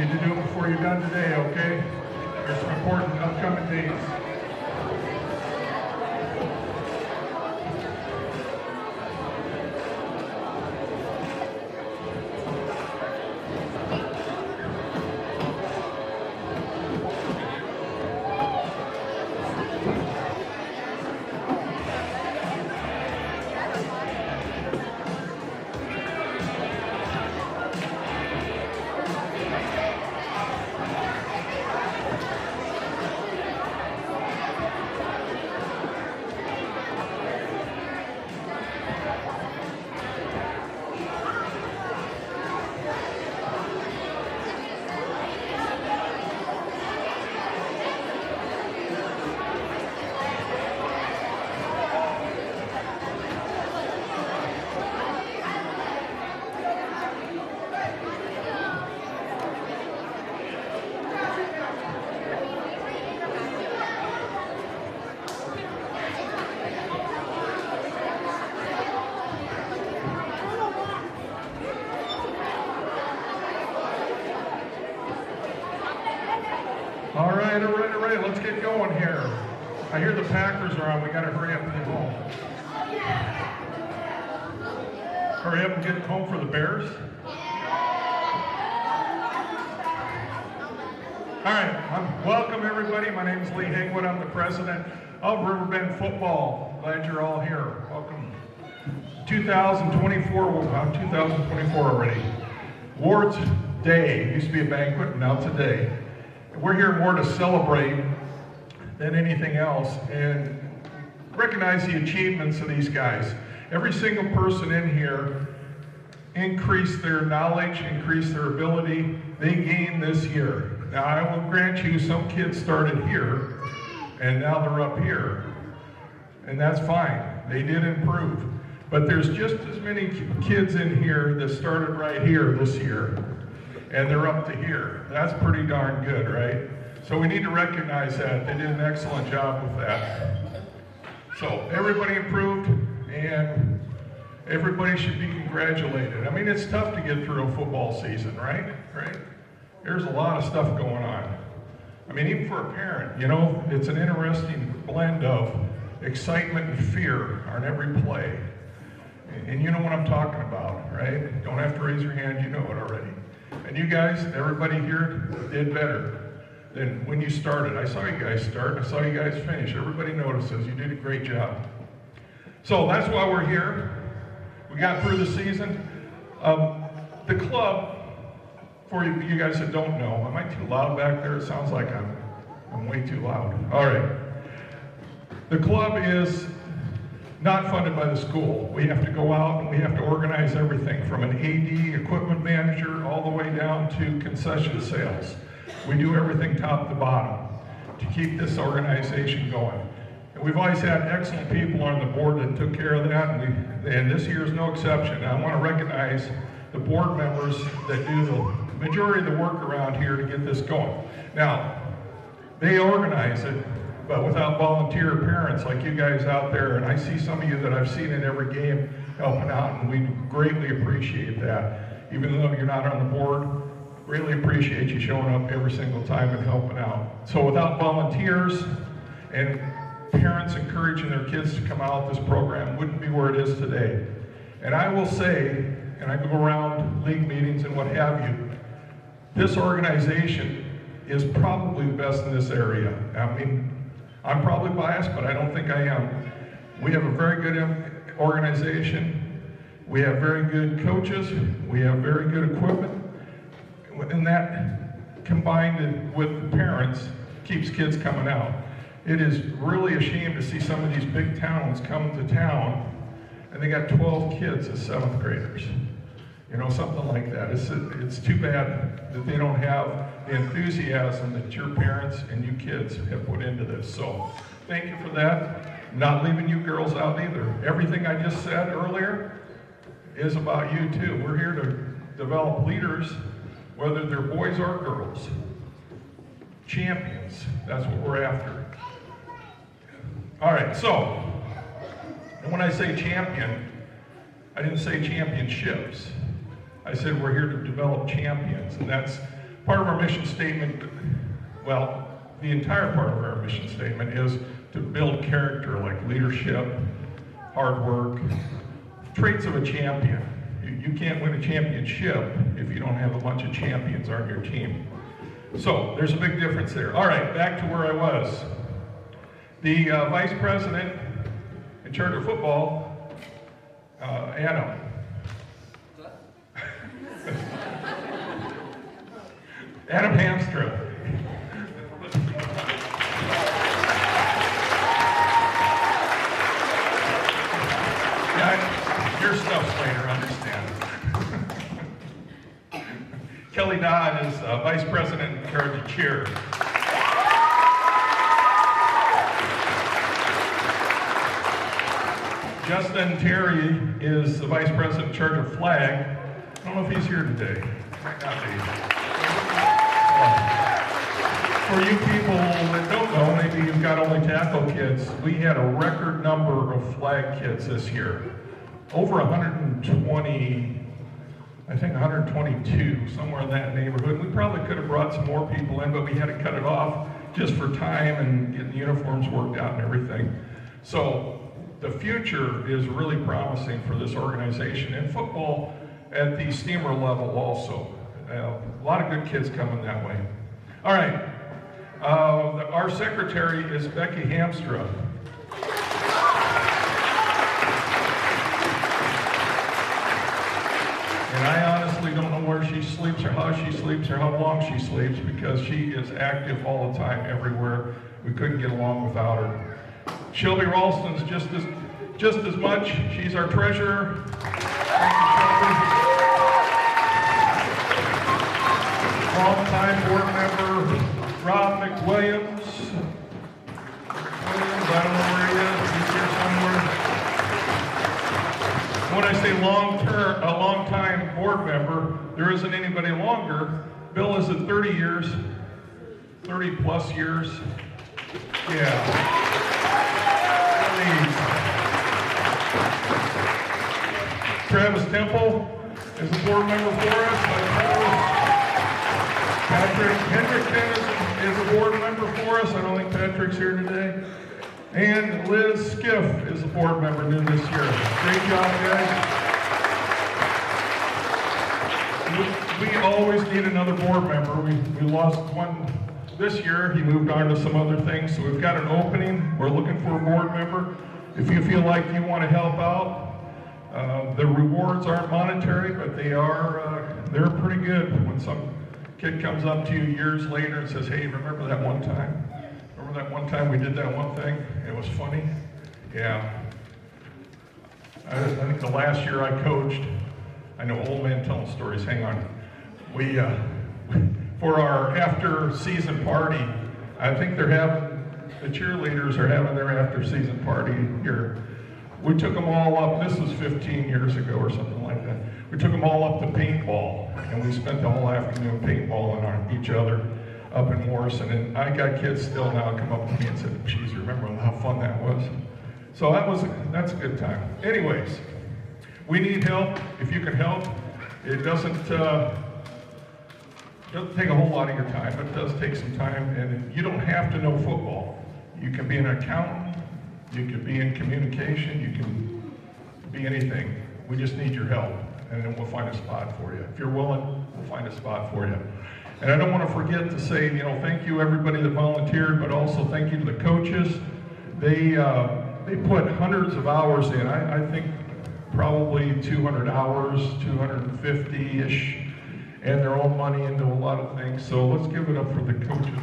Need to do it before you're done today, okay? There's some important upcoming dates. All right, let's get going here. I hear the Packers are on, we gotta hurry up and get home. Hurry up and get home for the Bears. All right, welcome everybody. My name is Lee Haywood. I'm the president of Riverbend Football. Glad you're all here. Welcome. 2024, we're about 2024 already. Awards Day. It used to be a banquet, now it's a day. We're here more to celebrate than anything else and recognize the achievements of these guys. Every single person in here increased their knowledge, increased their ability they gained this year. Now I will grant you some kids started here and now they're up here. And that's fine, they did improve. But there's just as many kids in here that started right here this year. And they're up to here. That's pretty darn good, right? So we need to recognize that. They did an excellent job with that. So everybody improved, and everybody should be congratulated. I mean, it's tough to get through a football season, right? There's a lot of stuff going on. I mean, even for a parent, you know, it's an interesting blend of excitement and fear on every play. And you know what I'm talking about, right? Don't have to raise your hand, you know it already. And you guys, everybody here did better than when you started. I saw you guys start, I saw you guys finish. Everybody notices, you did a great job. So that's why we're here. We got through the season. The club, for you guys that don't know, am I too loud back there? It sounds like I'm way too loud. All right. The club is not funded by the school. We have to go out and we have to organize everything from an AD, equipment manager, all the way down to concession sales. We do everything top to bottom to keep this organization going. And we've always had excellent people on the board that took care of that, and this year is no exception. I want to recognize the board members that do the majority of the work around here to get this going. Now, they organize it, but without volunteer parents like you guys out there, and I see some of you that I've seen in every game helping out, and we greatly appreciate that. Even though you're not on the board, really appreciate you showing up every single time and helping out. So without volunteers and parents encouraging their kids to come out, this program wouldn't be where it is today. And I will say, and I go around league meetings and what have you, this organization is probably the best in this area. I mean, I'm probably biased, but I don't think I am. We have a very good organization. We have very good coaches. We have very good equipment. And that, combined with the parents, keeps kids coming out. It is really a shame to see some of these big towns come to town, and they got 12 kids as 7th graders. You know, something like that. It's too bad that they don't have the enthusiasm that your parents and you kids have put into this. So thank you for that. Not leaving you girls out either. Everything I just said earlier is about you too. We're here to develop leaders, whether they're boys or girls. Champions, that's what we're after. All right, so when I say champion, I didn't say championships. I said we're here to develop champions, and that's Part of our mission statement, well, the entire part of our mission statement is to build character like leadership, hard work, traits of a champion. You can't win a championship if you don't have a bunch of champions on your team. So there's a big difference there. All right, back to where I was. The vice president in charge of football, Adam. Adam Hamstra. Your stuff's later, understand. Kelly Dodd is vice president in charge of cheer. Justin Terry is the vice president in charge of flag. I don't know if he's here today. Might not be. For you people that don't know, maybe you've got only tackle kids, we had a record number of flag kids this year. Over 120, I think 122, somewhere in that neighborhood. We probably could have brought some more people in, but we had to cut it off just for time and getting the uniforms worked out and everything. So the future is really promising for this organization, and football at the steamer level also. A lot of good kids coming that way. All right, our secretary is Becky Hamstra. And I honestly don't know where she sleeps or how she sleeps or how long she sleeps, because she is active all the time everywhere. We couldn't get along without her. Shelby Ralston's just as much. She's our treasurer. Thank you, Shelby. Long-time board member Rob McWilliams. I don't know where he is. He's here somewhere. When I say a long-time board member, there isn't anybody longer. Bill is at 30 years, 30 plus years. Yeah. Travis Temple is a board member for us. Patrick Hendrickson is a board member for us. I don't think Patrick's here today. And Liz Skiff is a board member new this year. Great job, guys. We always need another board member. We lost one this year. He moved on to some other things. So we've got an opening. We're looking for a board member. If you feel like you want to help out, the rewards aren't monetary, but they're pretty good. When some kid comes up to you years later and says, hey, remember that one time? Remember that one time we did that one thing? It was funny? Yeah. I think the last year I coached, I know old man telling stories, hang on. We, for our after season party, I think the cheerleaders are having their after season party here. We took them all up, this was 15 years ago or something like that. We took them all up to paintball, and we spent the whole afternoon paintballing on each other up in Morrison. And I got kids still now come up to me and said, geez, remember how fun that was? So that's a good time. Anyways, we need help. If you can help, it doesn't take a whole lot of your time, but it does take some time. And you don't have to know football. You can be an accountant, you can be in communication, you can be anything. We just need your help, and then we'll find a spot for you. If you're willing, we'll find a spot for you. And I don't want to forget to say, thank you everybody that volunteered, but also thank you to the coaches. They put hundreds of hours in. I think probably 200 hours, 250-ish, and their own money into a lot of things. So let's give it up for the coaches.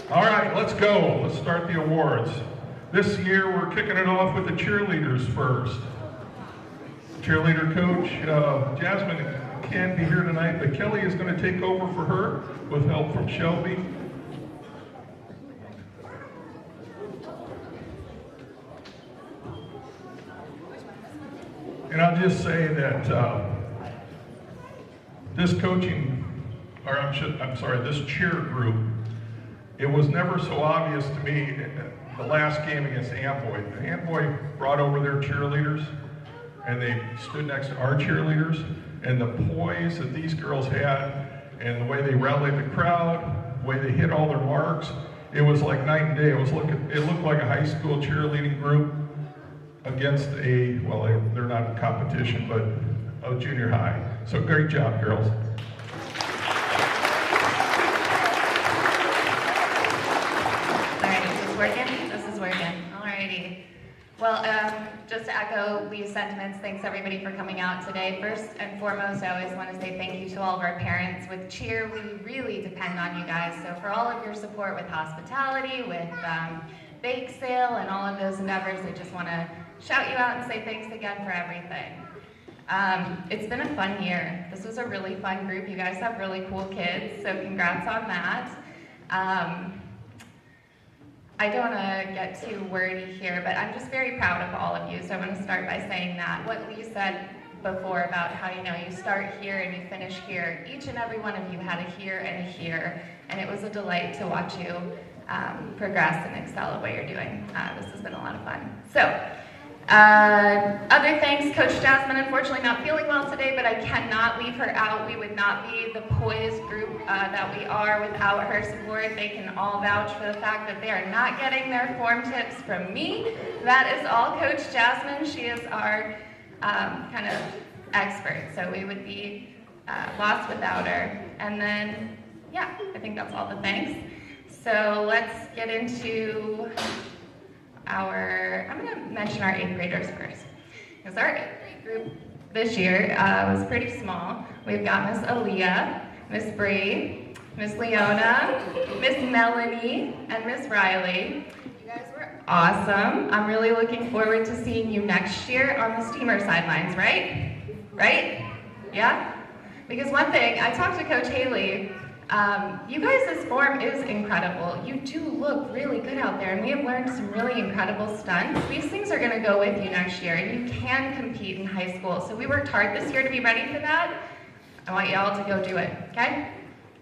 All right, let's go. Let's start the awards. This year, we're kicking it off with the cheerleaders first. Cheerleader coach, Jasmine can't be here tonight, but Kelly is going to take over for her with help from Shelby. And I'll just say that this this cheer group, it was never so obvious to me the last game against Amboy. The Amboy brought over their cheerleaders, and they stood next to our cheerleaders, and the poise that these girls had, and the way they rallied the crowd, the way they hit all their marks, it was like night and day. It looked like a high school cheerleading group against a, well, they're not in competition, but a junior high. So great job, girls. Well, just to echo Lee's sentiments, thanks everybody for coming out today. First and foremost, I always want to say thank you to all of our parents. With cheer, we really depend on you guys. So for all of your support with hospitality, with bake sale, and all of those endeavors, I just want to shout you out and say thanks again for everything. It's been a fun year. This was a really fun group. You guys have really cool kids, so congrats on that. I don't want to get too wordy here, but I'm just very proud of all of you. So I'm going to start by saying that what Lee said before about how, you start here and you finish here. Each and every one of you had a here and a here, and it was a delight to watch you progress and excel at what you're doing. This has been a lot of fun. So, other things, Coach Jasmine unfortunately not feeling well today, but I cannot leave her out. We would not be the poised group that we are without her support. They can all vouch for the fact that they are not getting their form tips from me. That is all Coach Jasmine. She is our kind of expert, so we would be lost without her. And then, yeah, I think that's all the thanks. So let's get into I'm going to mention our 8th graders first. Because our 8th grade group this year was pretty small. We've got Miss Aaliyah, Miss Bree, Miss Leona, Miss Melanie, and Miss Riley. You guys were awesome. I'm really looking forward to seeing you next year on the Steamer sidelines, right? Right? Yeah? Because one thing, I talked to Coach Haley. You guys' form is incredible. You do look really good out there, and we have learned some really incredible stunts. These things are going to go with you next year, and you can compete in high school. So we worked hard this year to be ready for that. I want y'all to go do it, okay?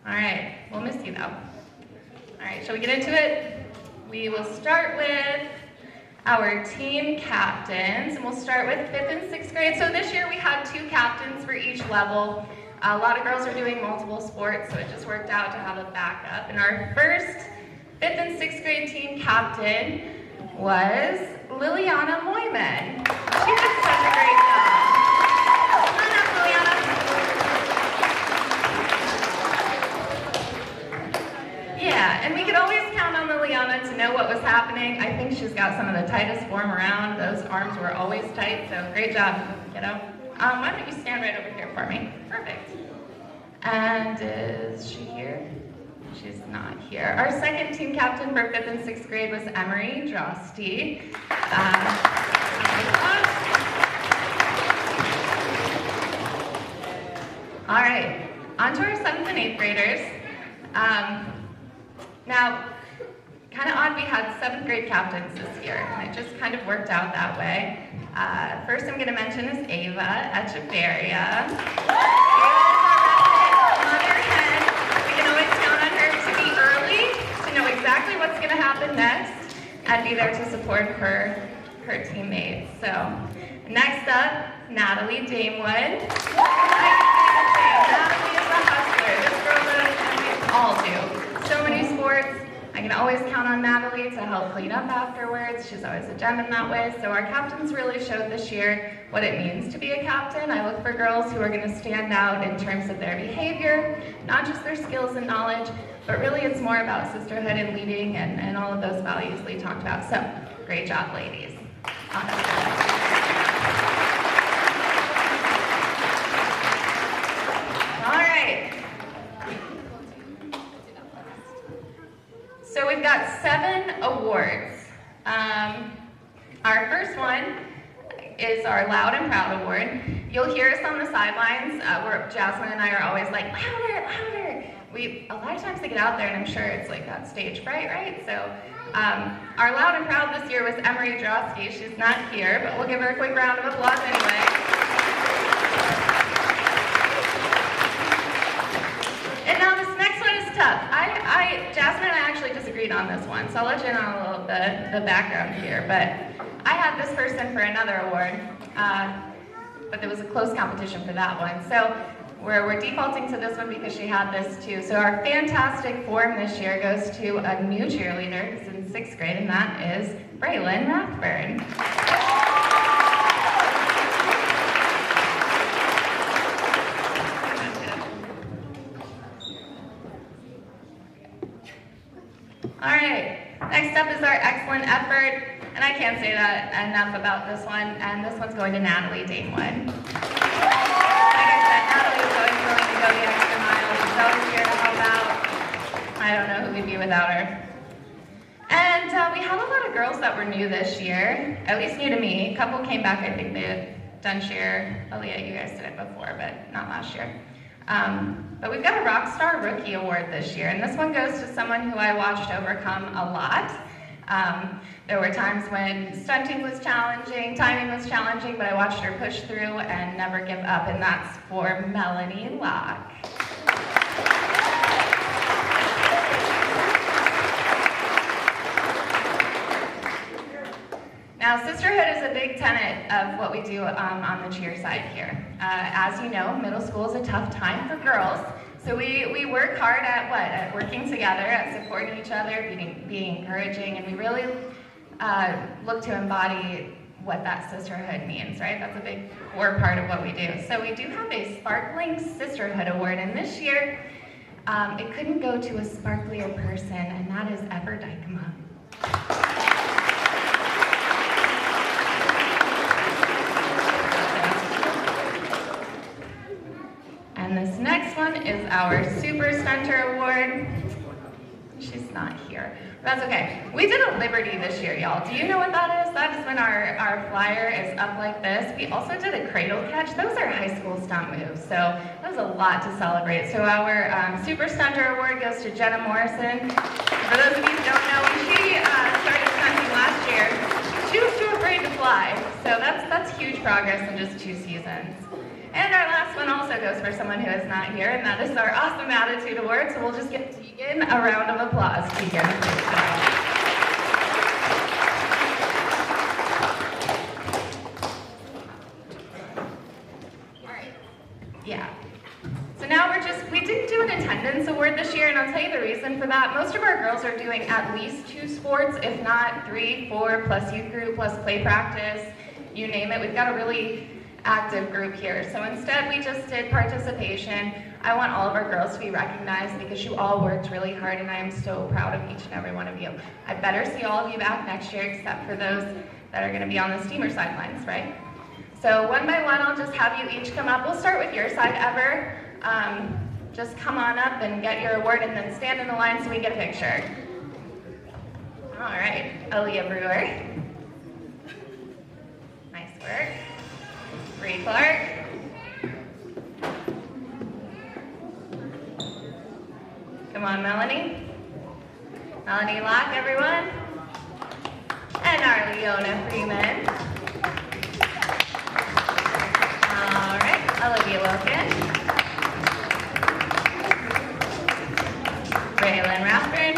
All right, we'll miss you though. All right, shall we get into it? We will start with our team captains, and we'll start with 5th and 6th grade. So this year we had 2 captains for each level. A lot of girls are doing multiple sports, so it just worked out to have a backup. And our first 5th and 6th grade team captain was Liliana Moyman. She did such a great job. Come on up, Liliana. Yeah, and we could always count on Liliana to know what was happening. I think she's got some of the tightest form around. Those arms were always tight, so great job, kiddo. Why don't you stand right over here for me? Perfect. And is she here? She's not here. Our second team captain for 5th and 6th grade was Emery Drosty. All right, on to our 7th and 8th graders. Now, kind of odd we had 7th grade captains this year, and it just kind of worked out that way. First I'm going to mention is Ava Echeverria. We can always count on her to be early, to know exactly what's going to happen next, and be there to support her teammates. So, next up, Natalie Damewood. Natalie is a hustler. This girl does, and we all do, so many sports. I can always count on Natalie to help clean up afterwards. She's always a gem in that way. So our captains really showed this year what it means to be a captain. I look for girls who are going to stand out in terms of their behavior, not just their skills and knowledge, but really it's more about sisterhood and leading and all of those values Lee talked about. So great job, ladies. All right. So we've got 7 awards. Our first one is our Loud and Proud Award. You'll hear us on the sidelines where Jasmine and I are always like, louder, louder. A lot of times they get out there and I'm sure it's like that stage fright, right? So our Loud and Proud this year was Emery Drosky. She's not here, but we'll give her a quick round of applause anyway. And now this next one is tough. Jasmine and I actually disagree street on this one, so I'll let you know a little bit the background here. But I had this person for another award, but there was a close competition for that one. So we're defaulting to this one because she had this too. So our fantastic form this year goes to a new cheerleader who's in 6th grade, and that is Braylon Rathburn. All right, next up is our excellent effort, and I can't say that enough about this one, and this one's going to Natalie Damewood. Like I said, Natalie was always willing to go the extra mile. She's always here to help out. I don't know who we'd be without her. And we had a lot of girls that were new this year, at least new to me. A couple came back, I think they had done cheer. Aaliyah, you guys did it before, but not last year. But we've got a Rockstar Rookie Award this year, and this one goes to someone who I watched overcome a lot. There were times when stunting was challenging, timing was challenging, but I watched her push through and never give up, and that's for Melanie Locke. Now, sisterhood is a big tenet of what we do on the cheer side here. As you know, middle school is a tough time for girls, so we work hard at working together, at supporting each other, being encouraging, and we really look to embody what that sisterhood means, right? That's a big core part of what we do. So we do have a Sparkling Sisterhood Award, and this year, it couldn't go to a sparklier person, and that is Ever Dykema. And this next one is our Super Stunter Award. She's not here. That's okay. We did a Liberty this year, y'all. Do you know what that is? That is when our flyer is up like this. We also did a cradle catch. Those are high school stunt moves, so that was a lot to celebrate. So our Super Stunter Award goes to Jenna Morrison. For those of you who don't know, when she started stunting last year, she was too afraid to fly. So that's huge progress in just 2 seasons. And our last one also goes for someone who is not here, and that is our Awesome Attitude Award. So we'll just give Tegan a round of applause. Tegan. All right. Yeah. So now we didn't do an attendance award this year, and I'll tell you the reason for that. Most of our girls are doing at least 2 sports, if not 3, 4, plus youth group, plus play practice, you name it. We've got a really active group here. So instead we just did participation. I want all of our girls to be recognized because you all worked really hard, and I am so proud of each and every one of you. I better see all of you back next year, except for those that are gonna be on the steamer sidelines, right? So one by one, I'll just have you each come up. We'll start with your side, Ever. Just come on up and get your award, and then stand in the line so we get a picture. All right, Aaliyah Brewer. Nice work. Bree Clark. Come on, Melanie. Melanie Locke, everyone. And our Leona Freeman. All right, Olivia Wilkin. Braylon Rathburn.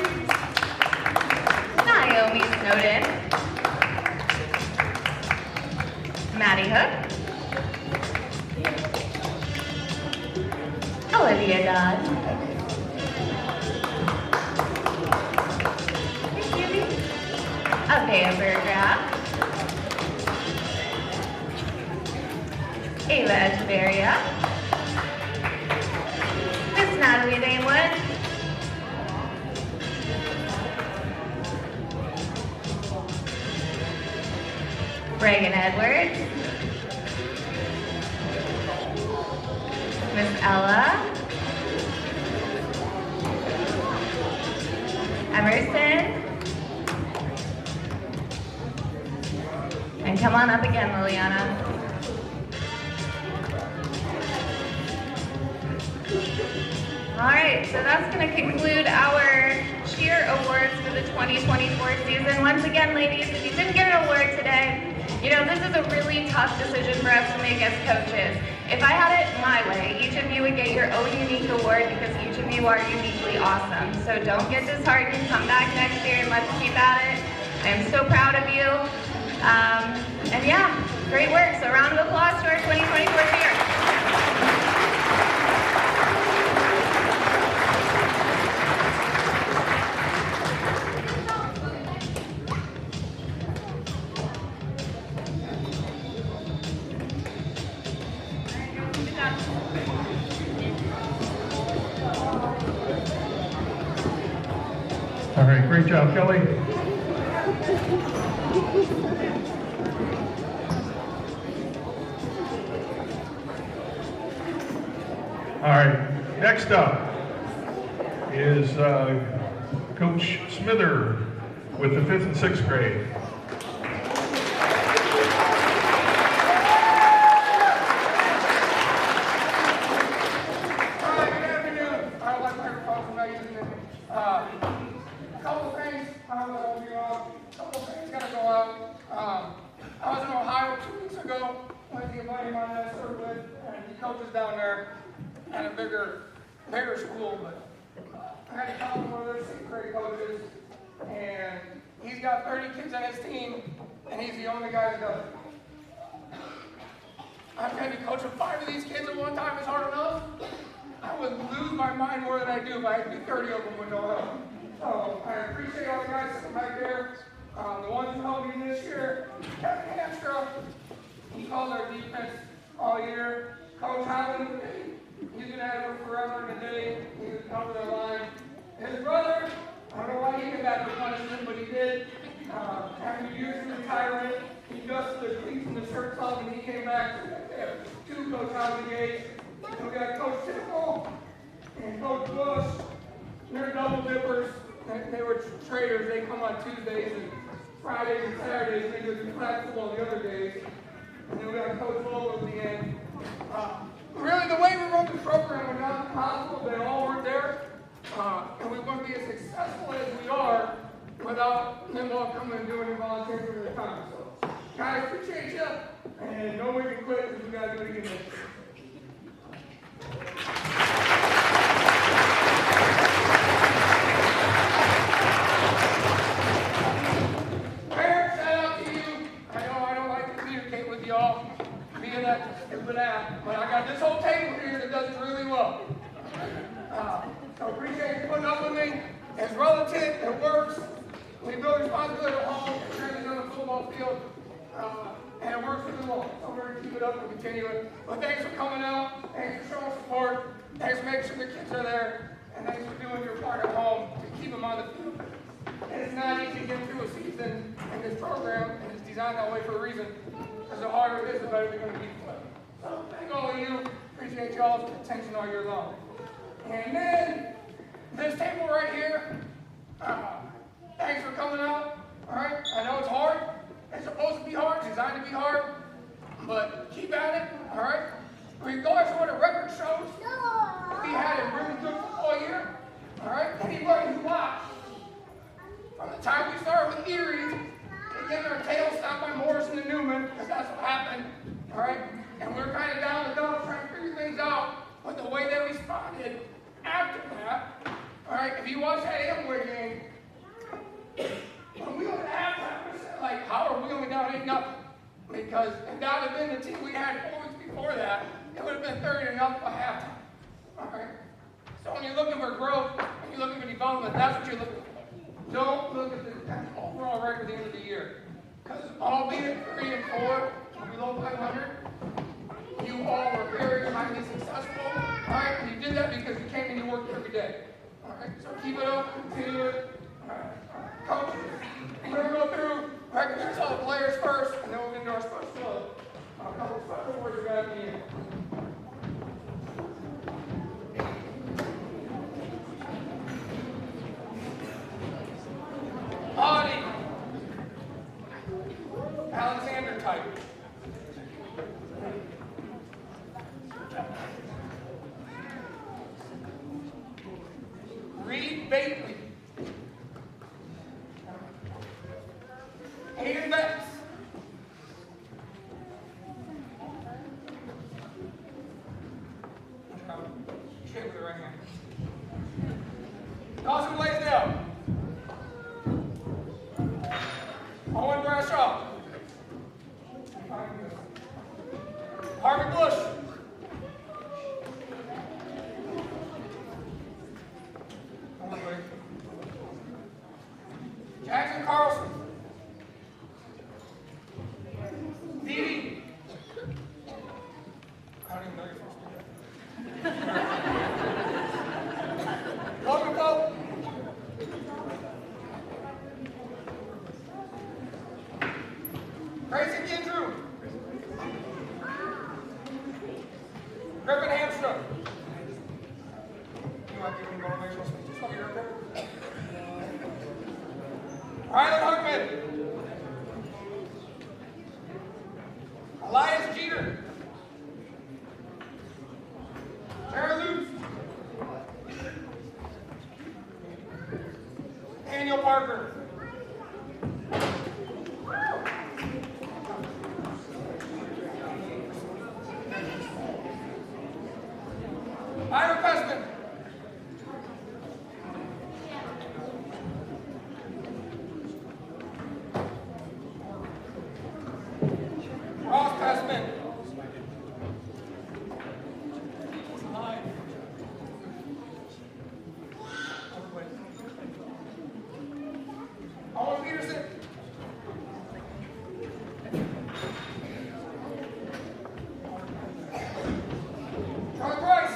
Naomi Snowden. Maddie Hook. Olivia Dodd. Abhaya Berggraf. Ava Echeverria. Miss Natalie Damewood. Reagan Edwards. Miss Ella. Emerson. And come on up again, Liliana. All right, so that's going to conclude our cheer awards for the 2024 season. Once again, ladies, if you didn't get an award today, You know, this is a really tough decision for us to make as coaches. If I had it my way, each of you would get your own unique award because each of you are uniquely awesome. So don't get disheartened. Come back next year and let's keep at it. I am so proud of you. And yeah, great work. So round of applause to our 2024 year. All right, great job, Kelly. All right, next up is Coach Smither with the 5th and 6th grade. Coaches down there at a bigger school, but I had to talk to one of their 6th grade coaches, and he's got 30 kids on his team, and he's the only guy that does it. I've had to coach 5 of these kids at one time. It's hard enough. I would lose my mind more than I do if I had to do 30 of them with no help. So I appreciate all the guys sitting back there. The ones who helped me this year, Kevin Hamstra, he called our defense all year. Coach Howland, he's going to have it forever and a day. He was cover the line. His brother, I don't know why he came back for punishment, but he did. After years of retirement, he dusted the cleats and the shirts off, and he came back to 2 Coach Howland games. We got Coach Tickle and Coach Bush. They're double dippers. They were traders. They come on Tuesdays and Fridays and Saturdays. They go to flag football the other days. And then we got Coach Lowe at the end. Really, the way we run the program was not possible. They all weren't there. And we wouldn't be as successful as we are without them all coming and doing it volunteering for their time. So, guys, appreciate you. And no way to quit because we got to do it again next year. But I got this whole table here that does it really well. So appreciate you putting up with me. It's relative, it works. We build responsibility at home, it turns on the football field, and it works really well. So we're going to keep it up and continue it. But thanks for coming out, thanks for showing support, thanks for making sure the kids are there, and thanks for doing your part at home to keep them on the field. And it's not easy to get through a season in this program, and it's designed that way for a reason. Because the harder it is, the better we're going to be for it. So thank all of you. Appreciate y'all's attention all year long. And then this table right here. Thanks for coming out. All right. I know it's hard. It's supposed to be hard. It's designed to be hard. But keep at it. All right. Regardless of what a record shows, we had a really good football year. All right. Anybody who watched from the time we started with Erie to getting our tails stopped by Morrison and Newman, because that's what happened. All right. And we're kind of down the dump trying to figure things out. But the way they responded after that, all right, if you watch that Amway game, when we went to halftime, we said, like, how are we only down 8-0? Because if that would have been the team we had 4 weeks before that, it would have been 30-0 by halftime. All right? So when you're looking for growth, when you're looking for development, that's what you're looking for. Don't look at the overall record at the end of the year. Because albeit 3-4, below 500, you all were very highly successful. All right? And you did that because you came and you worked every day. All right? So keep it up, continue it. Coach, we're going to go through, recognize all the players first, and then we'll get into our special words about the end. Audie, Alexander type. Reed Bately. Hayden Betts. Harvey Bush. Come on, buddy. Jackson Carlson. Dee. I don't even know your first name. Logan Pope. Grayson Gendrew. Griffin Hamstra. You might give me motivational speeches. I'll be right there. Rylan Hookman. Elias Jeter. Jared Lutz. Daniel Parker. Ira Pressman. Ross Pressman. Owen Peterson. Charlie Price.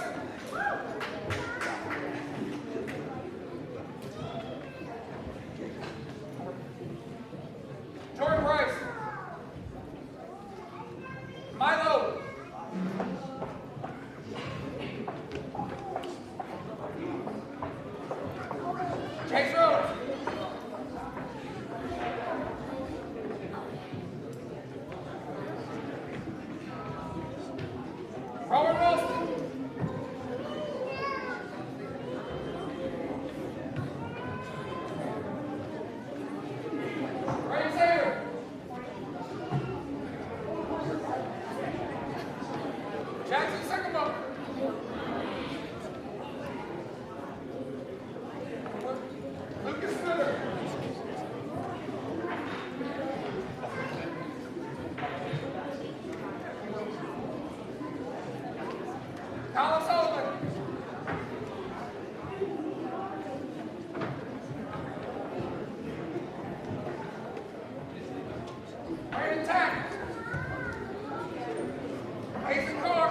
Jordan Price. Milo. Chase Rhodes. Robert Wilson. Ray Sager. Jackson Sycamore. Lucas Smith. Colin Sullivan. Brandon Tack. Mason Carr.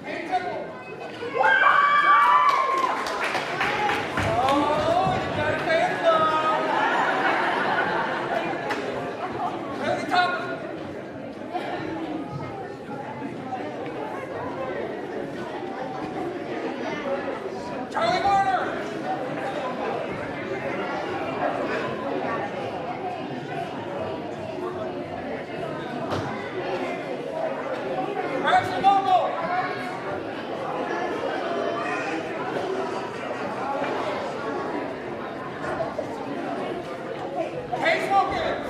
Kenny Temple. Oh, you gotta say it loud. Lily Thomas. Charlie Warner. Braxton Noble. Case Wilkins.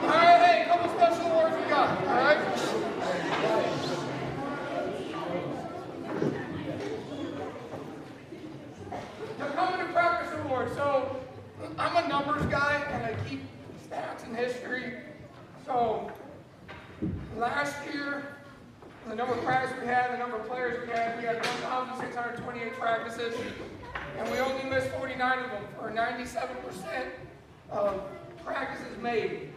All right, hey, a couple special awards we got, all right? The Coming to Practice Award. So, I'm a numbers guy, and I keep stats and history. So, last year, the number of practices we had, the number of players we had 1,628 practices, and we only missed 49 of them, or 97% of practices made.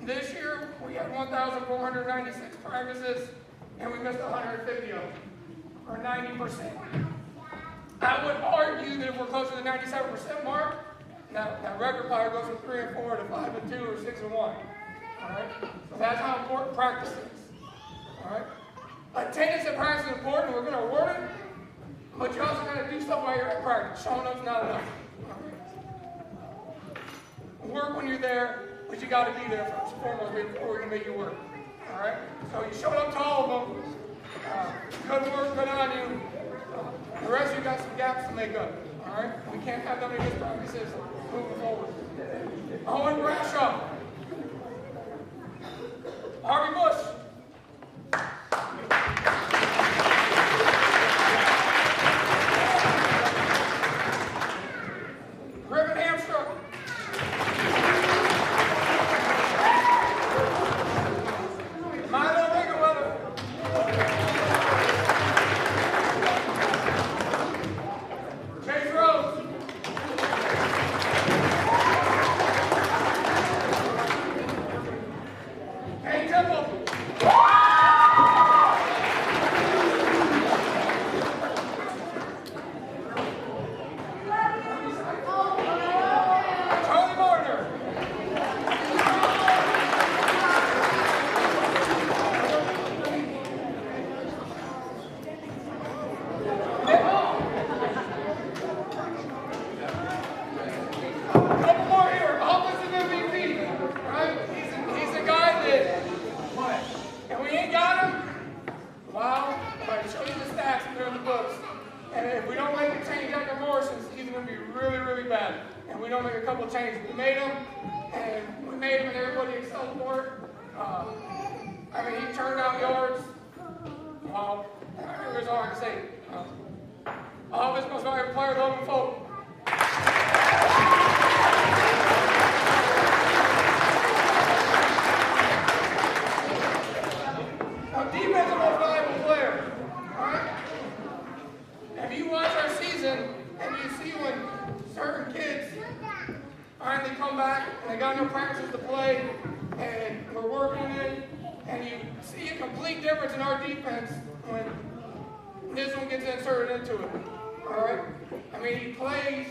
This year, we had 1,496 practices, and we missed 150 of them, or 90%. I would argue that if we're closer to the 97% mark, that record probably goes from 3 and 4 to 5 and 2 or 6 and 1. All right? So that's how important practice is. All right? Attendance at practice is important. We're going to award it, but you also got to do stuff while you're at practice. Showing up's not enough. All right? Work when you're there, but you got to be there first and foremost before we can make you work. All right? So you showed up to all of them. Good work, good on you. The rest of you got some gaps to make up. All right? We can't have that many missed practices moving forward. Owen Bradshaw. Harvey Bush. Griffin Hamstra. Milo Regelweather. Chase Rose. Hey Temple. Charlie Marner. Nick Hall. Couple more here. Offensive MVP. Right? He's a guy that, and we ain't got him. Wow. If I show you the stats, they're in the books. And if we don't make a change after Morrison's, he's going to be really, really bad. And we don't make a couple of changes. We made him, and everybody excelled for it. I mean, he turned out yards. I think there's all I can say. All of his most valuable players, Logan Folk. Now, defensive most valuable player. All right? If you watch our season and you see when certain kids, all right, they come back and they got no practices to play and we're working it, and you see a complete difference in our defense when this one gets inserted into it. All right? I mean, he plays,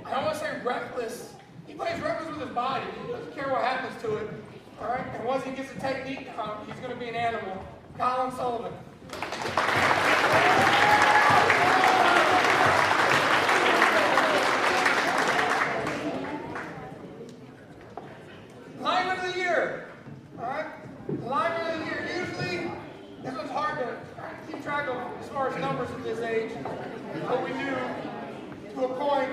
I don't want to say reckless. He plays reckless with his body. He doesn't care what happens to it. All right? And once he gets the technique down, he's going to be an animal. Colin Sullivan. Lineman of the year. All right? Lineman of the year. Usually, this one's hard to keep track of as far as numbers at this age. But we do to a point.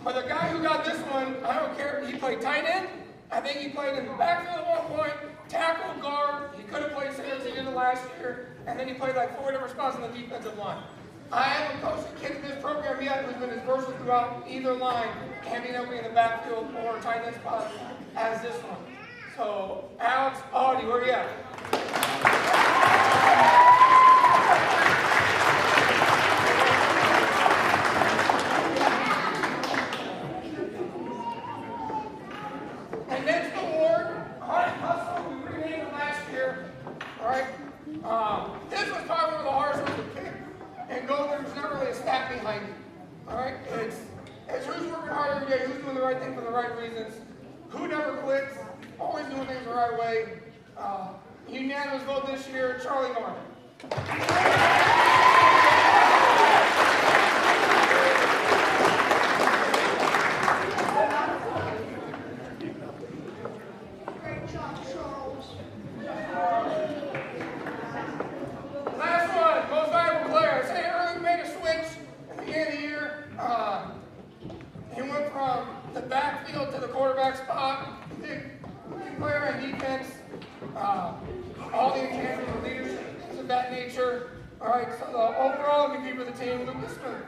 But the guy who got this one, I don't care. He played tight end. I think he played in the backfield at one point. Tackle, guard. He could have played center as he did last year. And then he played like 4 different spots on the defensive line. I haven't coached a kid in this program yet who's been as versatile throughout either line and being able to be in the backfield or tight end spot as this one. So, Alex Audie, where you at? And next award, Hard Hustle, we renamed it last year. All right? This was probably one of the hardest ones to pick and go through. There's not really a stat behind it. All right? It's who's working hard every day, who's doing the right thing for the right reasons, who never quits, always doing things the right way. Unanimous vote this year, Charlie Martin. Last one, most valuable player. I say early made a switch at the beginning of the year. He went from the backfield to the quarterback spot. Big player in defense. All the intangibles of leadership, things of that nature. All right, so the overall MVP for the team, Lucas Smith.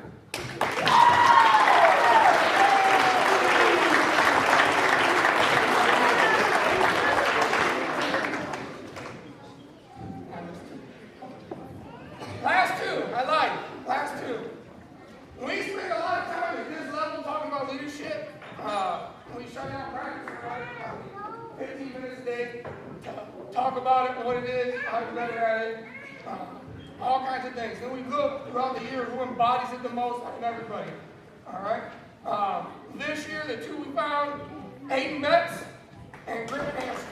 Last two, I lied. Last two. We spend a lot of time at this level talking about leadership. We shut down practice for 15 minutes a day. Talk about it, what it is, how you're better at it, all kinds of things. Then we look throughout the year who embodies it the most out of everybody. All right. This year, the two we found, Aiden Betts and Griffin Hamstra.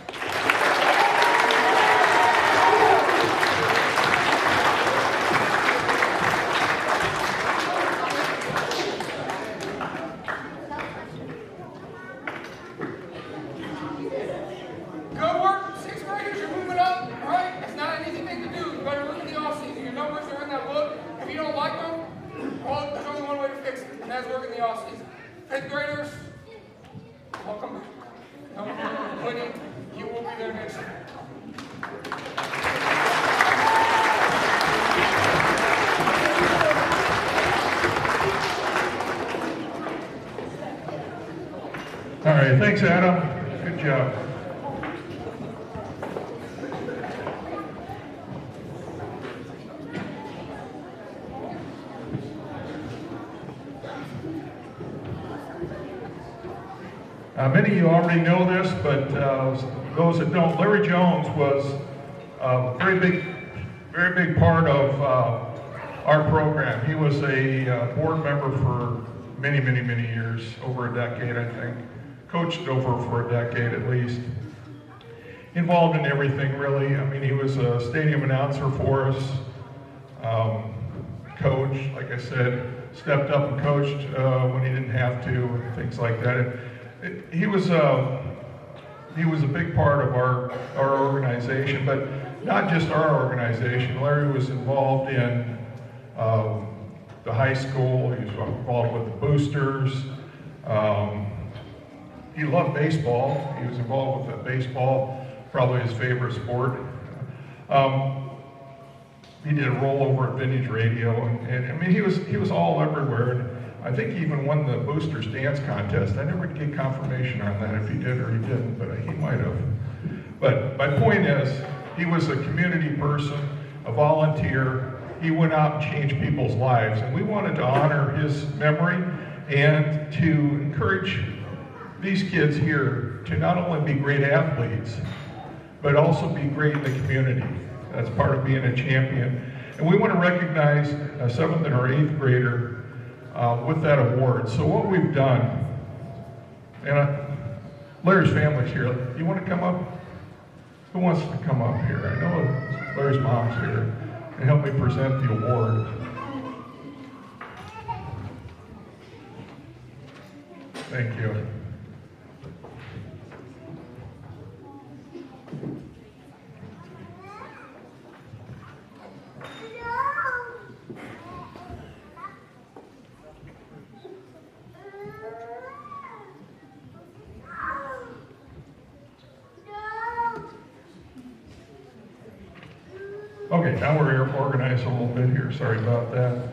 Good work, 6th graders, you're moving up, all right? It's not an easy thing to do. You better look at the offseason. Your numbers are in that book. If you don't like them, well, there's only one and has work in the off season. Fifth graders, welcome. Quinny, you will be there next year. All right, thanks, Adam. Good job. Many of you already know this, but those that don't, Larry Jones was a very big part of our program. He was a board member for many years, over a decade, I think. Coached over for a decade at least. Involved in everything, really. I mean, he was a stadium announcer for us, coach, like I said, stepped up and coached when he didn't have to, and things like that. He was a big part of our organization, but not just our organization. Larry was involved in the high school. He was involved with the boosters. He loved baseball. He was involved with baseball, probably his favorite sport. He did a rollover at Vintage Radio, and I mean, he was all everywhere. And I think he even won the Boosters Dance Contest. I never get confirmation on that if he did or he didn't, but he might have. But my point is, he was a community person, a volunteer. He went out and changed people's lives, and we wanted to honor his memory and to encourage these kids here to not only be great athletes, but also be great in the community. That's part of being a champion. And we want to recognize a 7th and or 8th grader with that award. So what we've done, and Larry's family's here. You want to come up? Who wants to come up here? I know Larry's mom's here and help me present the award. Thank you. Okay, now we're organized a little bit here. Sorry about that.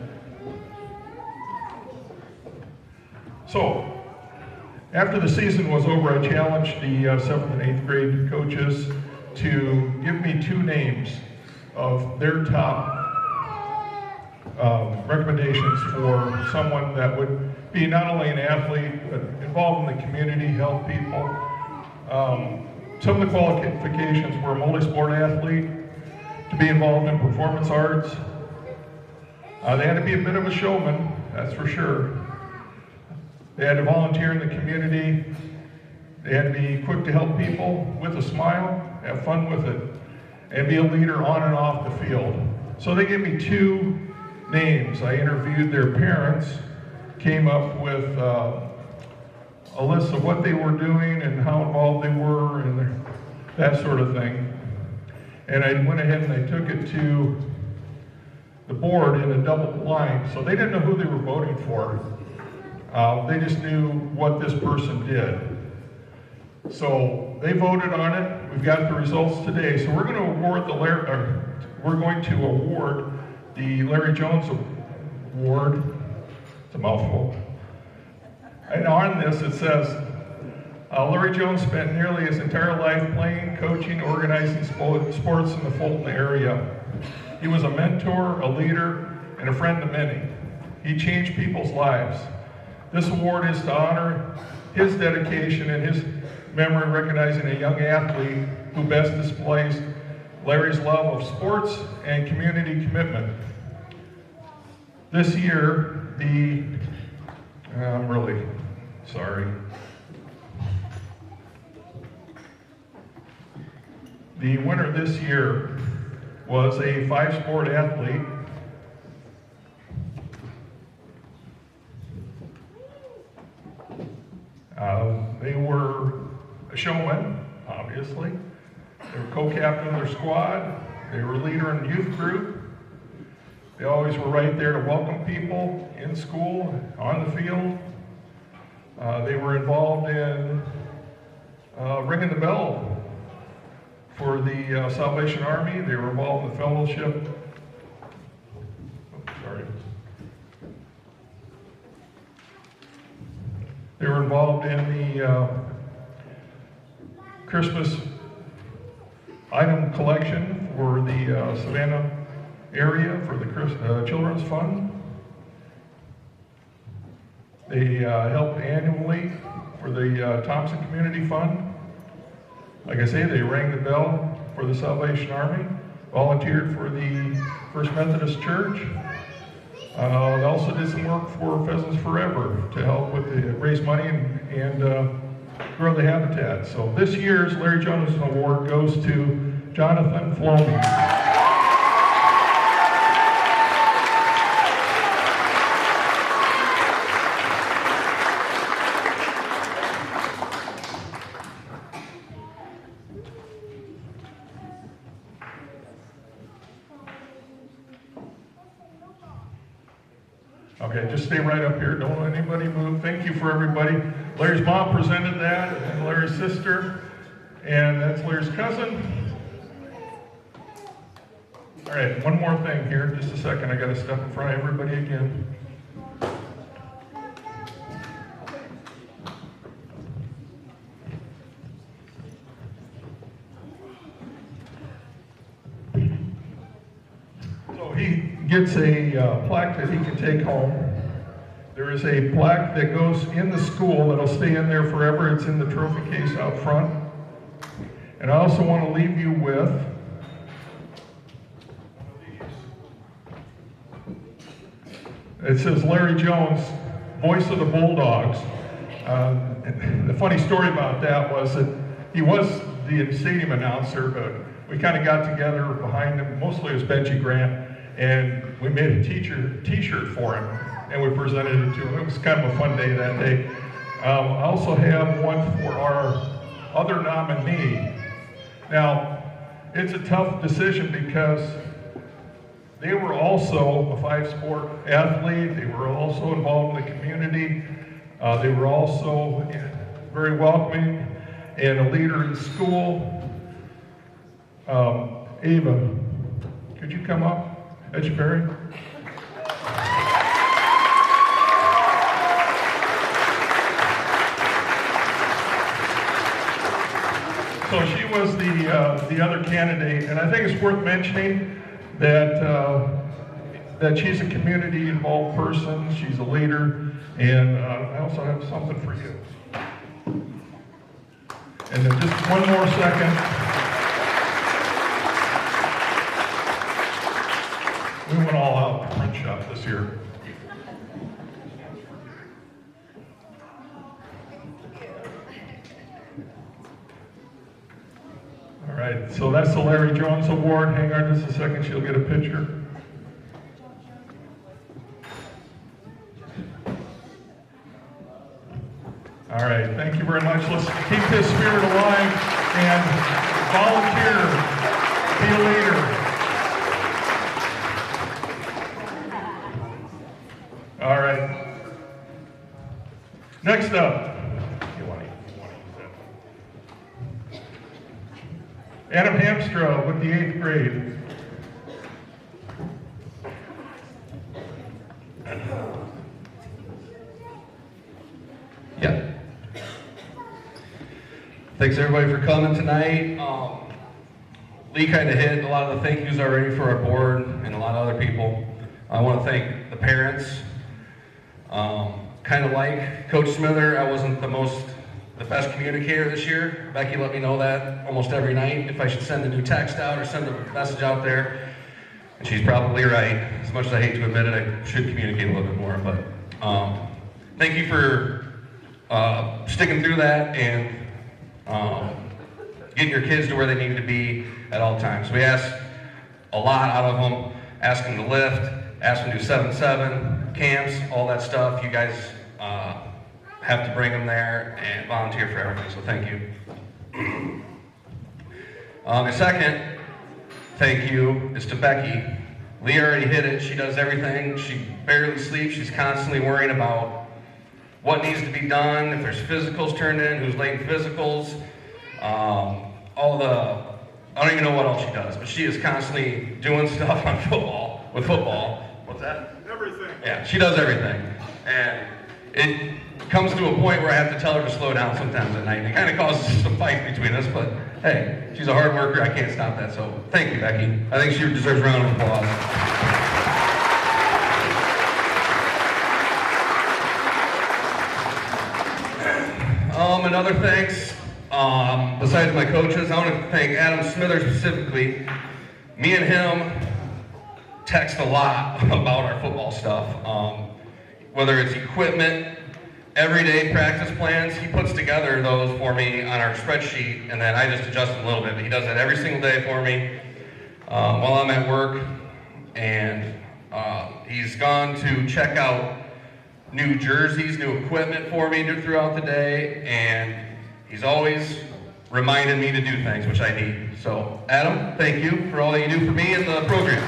So, after the season was over, I challenged the 7th and 8th grade coaches to give me 2 names of their top recommendations for someone that would be not only an athlete, but involved in the community, help people. Some of the qualifications were a multi-sport athlete, to be involved in performance arts. They had to be a bit of a showman, that's for sure. They had to volunteer in the community. They had to be quick to help people with a smile, have fun with it, and be a leader on and off the field. So they gave me 2 names. I interviewed their parents, came up with a list of what they were doing and how involved they were and that sort of thing. And I went ahead and I took it to the board in a double blind. So they didn't know who they were voting for. They just knew what this person did. So they voted on it. We've got the results today. So we're going to award the Larry Jones Award. It's a mouthful. And on this it says, Larry Jones spent nearly his entire life playing, coaching, organizing sports in the Fulton area. He was a mentor, a leader, and a friend to many. He changed people's lives. This award is to honor his dedication and his memory, recognizing a young athlete who best displays Larry's love of sports and community commitment. This year, I'm really sorry. The winner this year was a 5-sport athlete. They were a showman, obviously. They were co-captain of their squad. They were a leader in the youth group. They always were right there to welcome people in school, on the field. They were involved in ringing the bell for the Salvation Army. They were involved in the fellowship. They were involved in the Christmas item collection for the Savannah area for the Children's Fund. They helped annually for the Thompson Community Fund. Like I say, they rang the bell for the Salvation Army, volunteered for the First Methodist Church. They also did some work for Pheasants Forever to help with raise money and grow the habitat. So this year's Larry Jones Award goes to Jonathan Flomey. Okay, just stay right up here. Don't let anybody move. Thank you for everybody. Larry's mom presented that, and Larry's sister, and that's Larry's cousin. All right, one more thing here. Just a second. I got to step in front of everybody again. So he gets a plaque that he can take home. There is a plaque that goes in the school that'll stay in there forever. It's in the trophy case out front. And I also want to leave you with it says Larry Jones, voice of the Bulldogs. The funny story about that was that he was the stadium announcer, but we kind of got together behind him. Mostly it was Benji Grant, and we made a t-shirt for him, and we presented it to him. It was kind of a fun day that day. I also have one for our other nominee. Now, it's a tough decision because they were also a 5-sport athlete. They were also involved in the community. They were also very welcoming and a leader in school. Ava, could you come up? Edgeberry? So she was the other candidate, and I think it's worth mentioning that that she's a community involved person. She's a leader, and I also have something for you. And then just one more second. We went all out in the print shop this year. All right, so that's the Larry Jones Award. Hang on just a second, she'll get a picture. All right, thank you very much. Let's keep this spirit alive and volunteer, be a leader. All right. Next up, Adam Hamstra with the 8th grade. Yeah. Thanks everybody for coming tonight. Lee kind of hit a lot of the thank yous already for our board and a lot of other people. I want to thank the parents. Kind of like Coach Smither, I wasn't the best communicator this year. Becky let me know that almost every night if I should send a new text out or send a message out there. And she's probably right. As much as I hate to admit it, I should communicate a little bit more. But thank you for sticking through that and getting your kids to where they need to be at all times. We asked a lot out of them. Ask them to lift, ask them to do 7-7, camps, all that stuff. You guys have to bring them there and volunteer for everything, so thank you. The second thank you is to Becky. Leah already hit it. She does everything. She barely sleeps. She's constantly worrying about what needs to be done, if there's physicals turned in, who's late in physicals, I don't even know what all she does, but she is constantly doing stuff on with football. What's that? Everything. Yeah, she does everything. And it comes to a point where I have to tell her to slow down sometimes at night. And it kind of causes some fights between us, but hey, she's a hard worker. I can't stop that. So thank you, Becky. I think she deserves a round of applause. Another thanks, besides my coaches, I want to thank Adam Smithers specifically. Me and him text a lot about our football stuff, whether it's equipment, everyday practice plans. He puts together those for me on our spreadsheet, and then I just adjust them a little bit, but he does that every single day for me while I'm at work. And he's gone to check out new jerseys, new equipment for me throughout the day, and he's always reminding me to do things, which I need. So, Adam, thank you for all that you do for me and the program.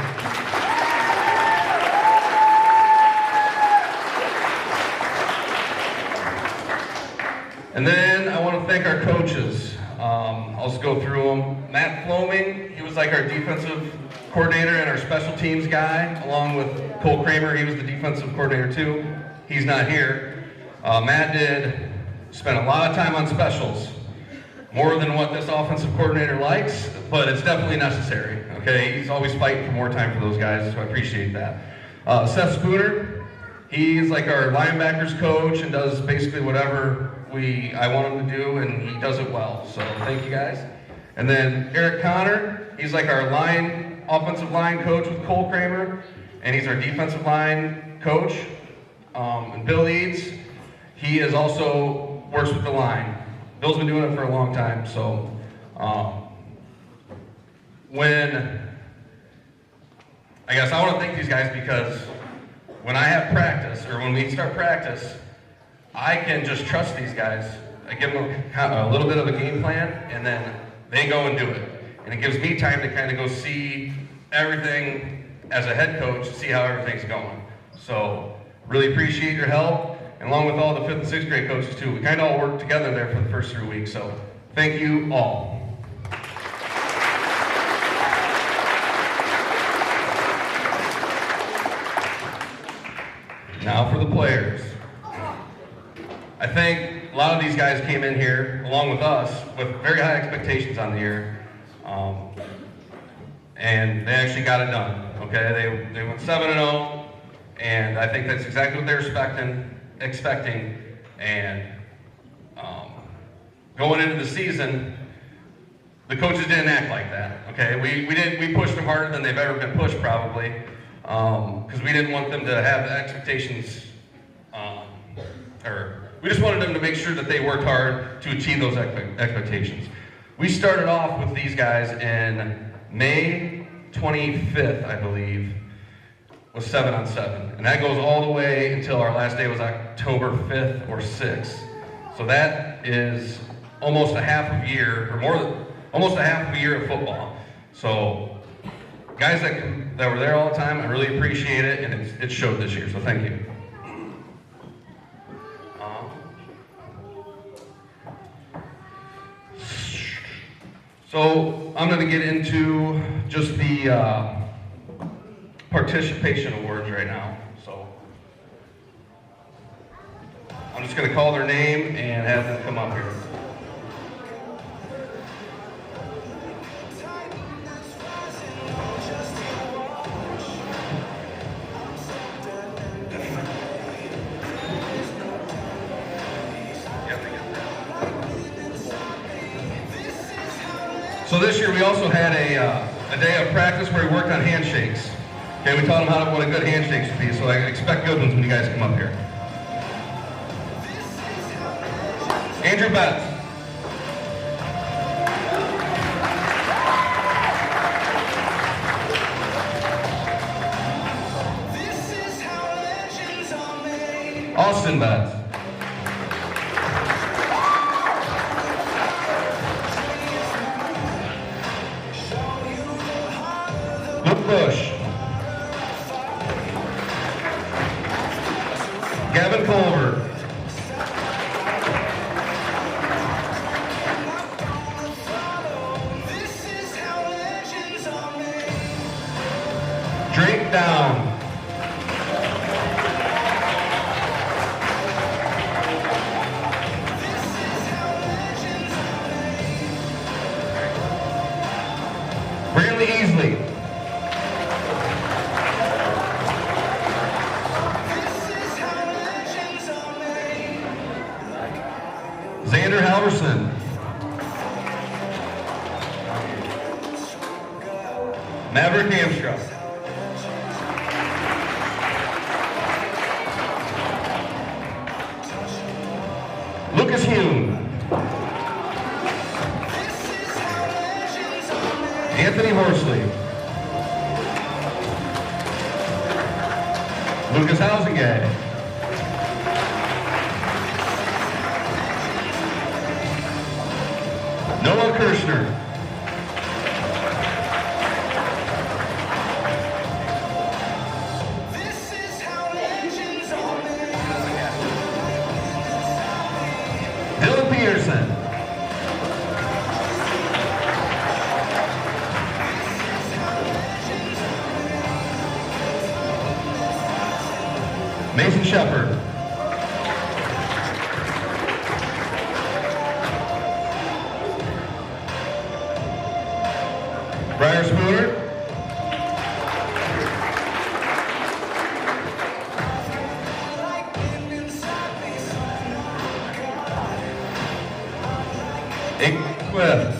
And then I want to thank our coaches. I'll just go through them. Matt Floming, he was like our defensive coordinator and our special teams guy, along with Cole Kramer. He was the defensive coordinator too. He's not here. Matt spent a lot of time on specials, more than what this offensive coordinator likes, but it's definitely necessary, okay? He's always fighting for more time for those guys, so I appreciate that. Seth Spooner, he's like our linebackers coach and does basically whatever I want him to do, and he does it well, so thank you guys. And then Eric Connor, he's like our offensive line coach with Cole Kramer, and he's our defensive line coach. And Bill Eads, he is also works with the line. Bill's been doing it for a long time, so I want to thank these guys because when I have practice, or when we start practice, I can just trust these guys. I give them a little bit of a game plan, and then they go and do it. And it gives me time to kind of go see everything as a head coach, see how everything's going. So, really appreciate your help, and along with all the 5th and 6th grade coaches too. We kind of all worked together there for the first 3 weeks, so thank you all. Now for the players. I think a lot of these guys came in here, along with us, with very high expectations on the year, and they actually got it done, okay? They went 7-0. And I think that's exactly what they're expecting. And going into the season, the coaches didn't act like that. Okay, we pushed them harder than they've ever been pushed, probably, because we didn't want them to have the expectations, or we just wanted them to make sure that they worked hard to achieve those expectations. We started off with these guys in May 25th, I believe. Was 7-on-7, and that goes all the way until our last day was October 5th or 6th. So that is almost a half of a year, or more than almost a half of a year of football. So guys that were there all the time, I really appreciate it, and it showed this year. So thank you. So I'm going to get into just the participation awards right now. So I'm just going to call their name and have them come up here. So this year we also had a day of practice where we worked on handshakes. Okay, we taught them what a good handshake should be, so I expect good ones when you guys come up here. Andrew Betts. Austin Betts. Luke Bush. Xander Halverson. Maverick Hamstra. Lucas Hume. Anthony Horsley. Lucas Housingay. Noah Kirshner. Dylan Peterson. Mason Shepard. Briar Spooner. Aiden Swift.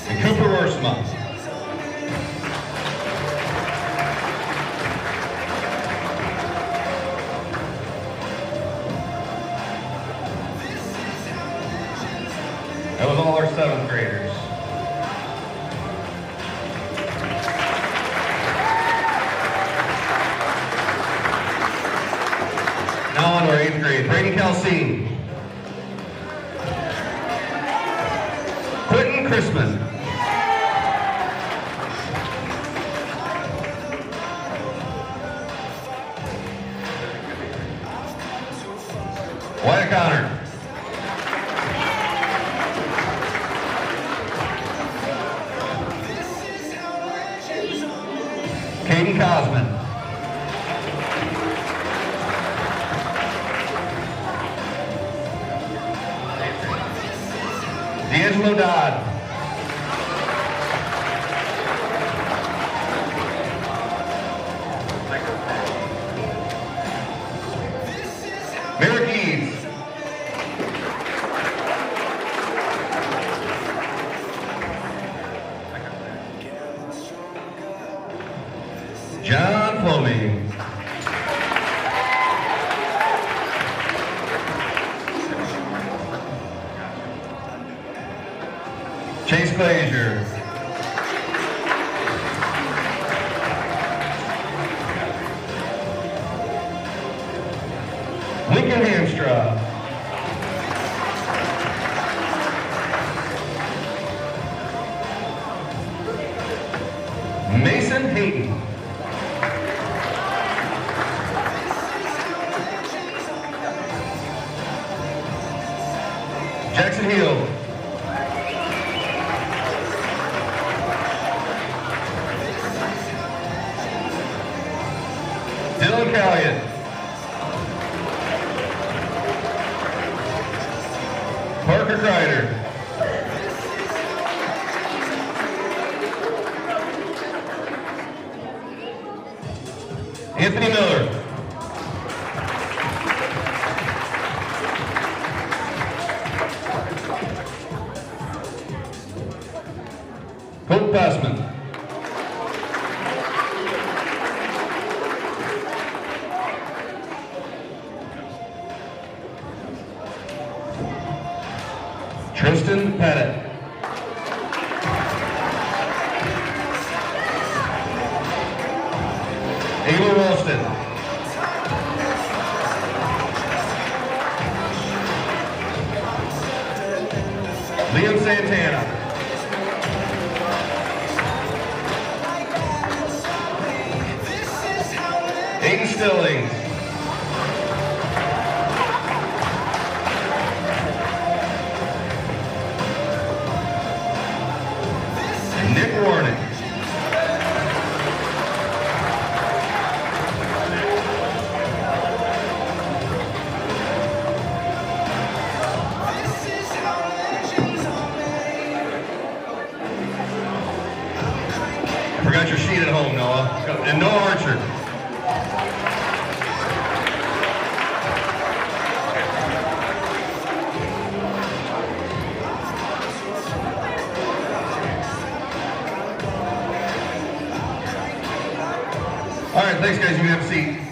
And Cooper Worsma. That was all our 7th graders. Now on to our 8th grade. Braden Calcine. Quentin Chrisman. Wyatt Connor. Caden Cosman. D'Angelo Dodd. Merrick Eads. John Fleming. Chase Glazier. Lincoln Hamstra. Mason Hayden. Jackson Hill. Dylan Callion. Parker Kreider. Anthony Miller. Colt Passman. Tristan Pettit. Ayla Ralston. Liam Santana. Aiden Stillings. And Nick Warnick. Forgot your sheet at home, Noah. And Noah Archer. All right, thanks guys, you can have a seat.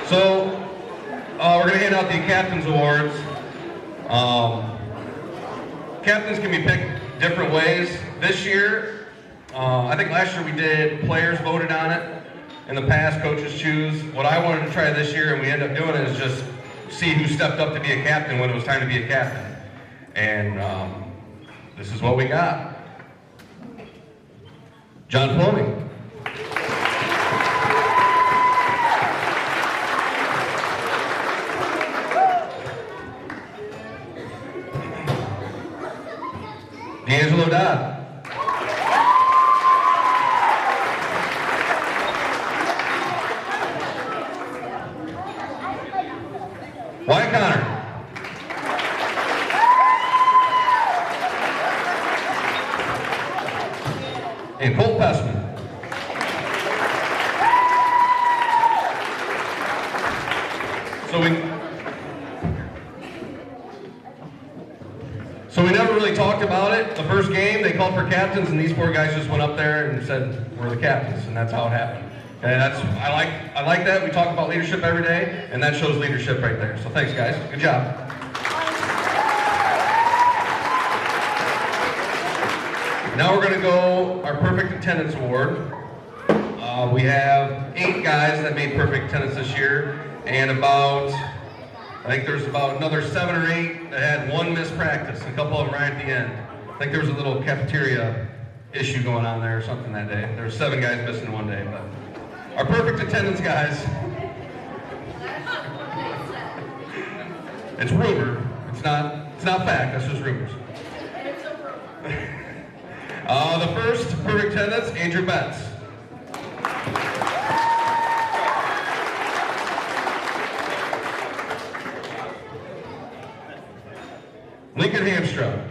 So, we're going to hand out the Captain's Awards. Captains can be picked different ways. This year, I think last year we did players voted on it. In the past, coaches choose. What I wanted to try this year, and we end up doing it, is just see who stepped up to be a captain when it was time to be a captain. And this is what we got. John Fleming. D'Angelo Dodd. Wyatt Connor. And Colt Pessman. So we never really talked about it. The first game, they called for captains, and these four guys just went up there and said, we're the captains, and that's how it happened. And I like that. We talk about leadership every day, and that shows leadership right there. So thanks, guys. Good job. Now we're going to go our Perfect Attendance Award. We have 8 guys that made perfect attendance this year, and I think there's about another 7 or 8 that had one missed practice, a couple of them right at the end. I think there was a little cafeteria issue going on there or something that day. There were 7 guys missing one day, but our perfect attendance guys, it's rumor. It's not fact, that's just rumors. The first perfect attendance, Andrew Betts. Lincoln Hamstra.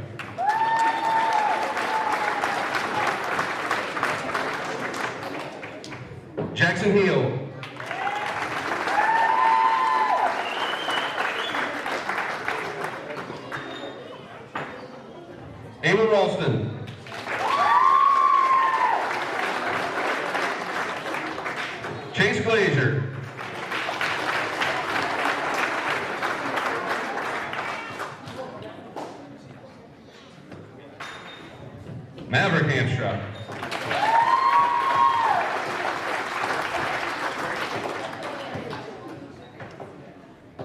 Jackson Heel. Amy Ralston. Chase Glazier. Maverick Hamstra.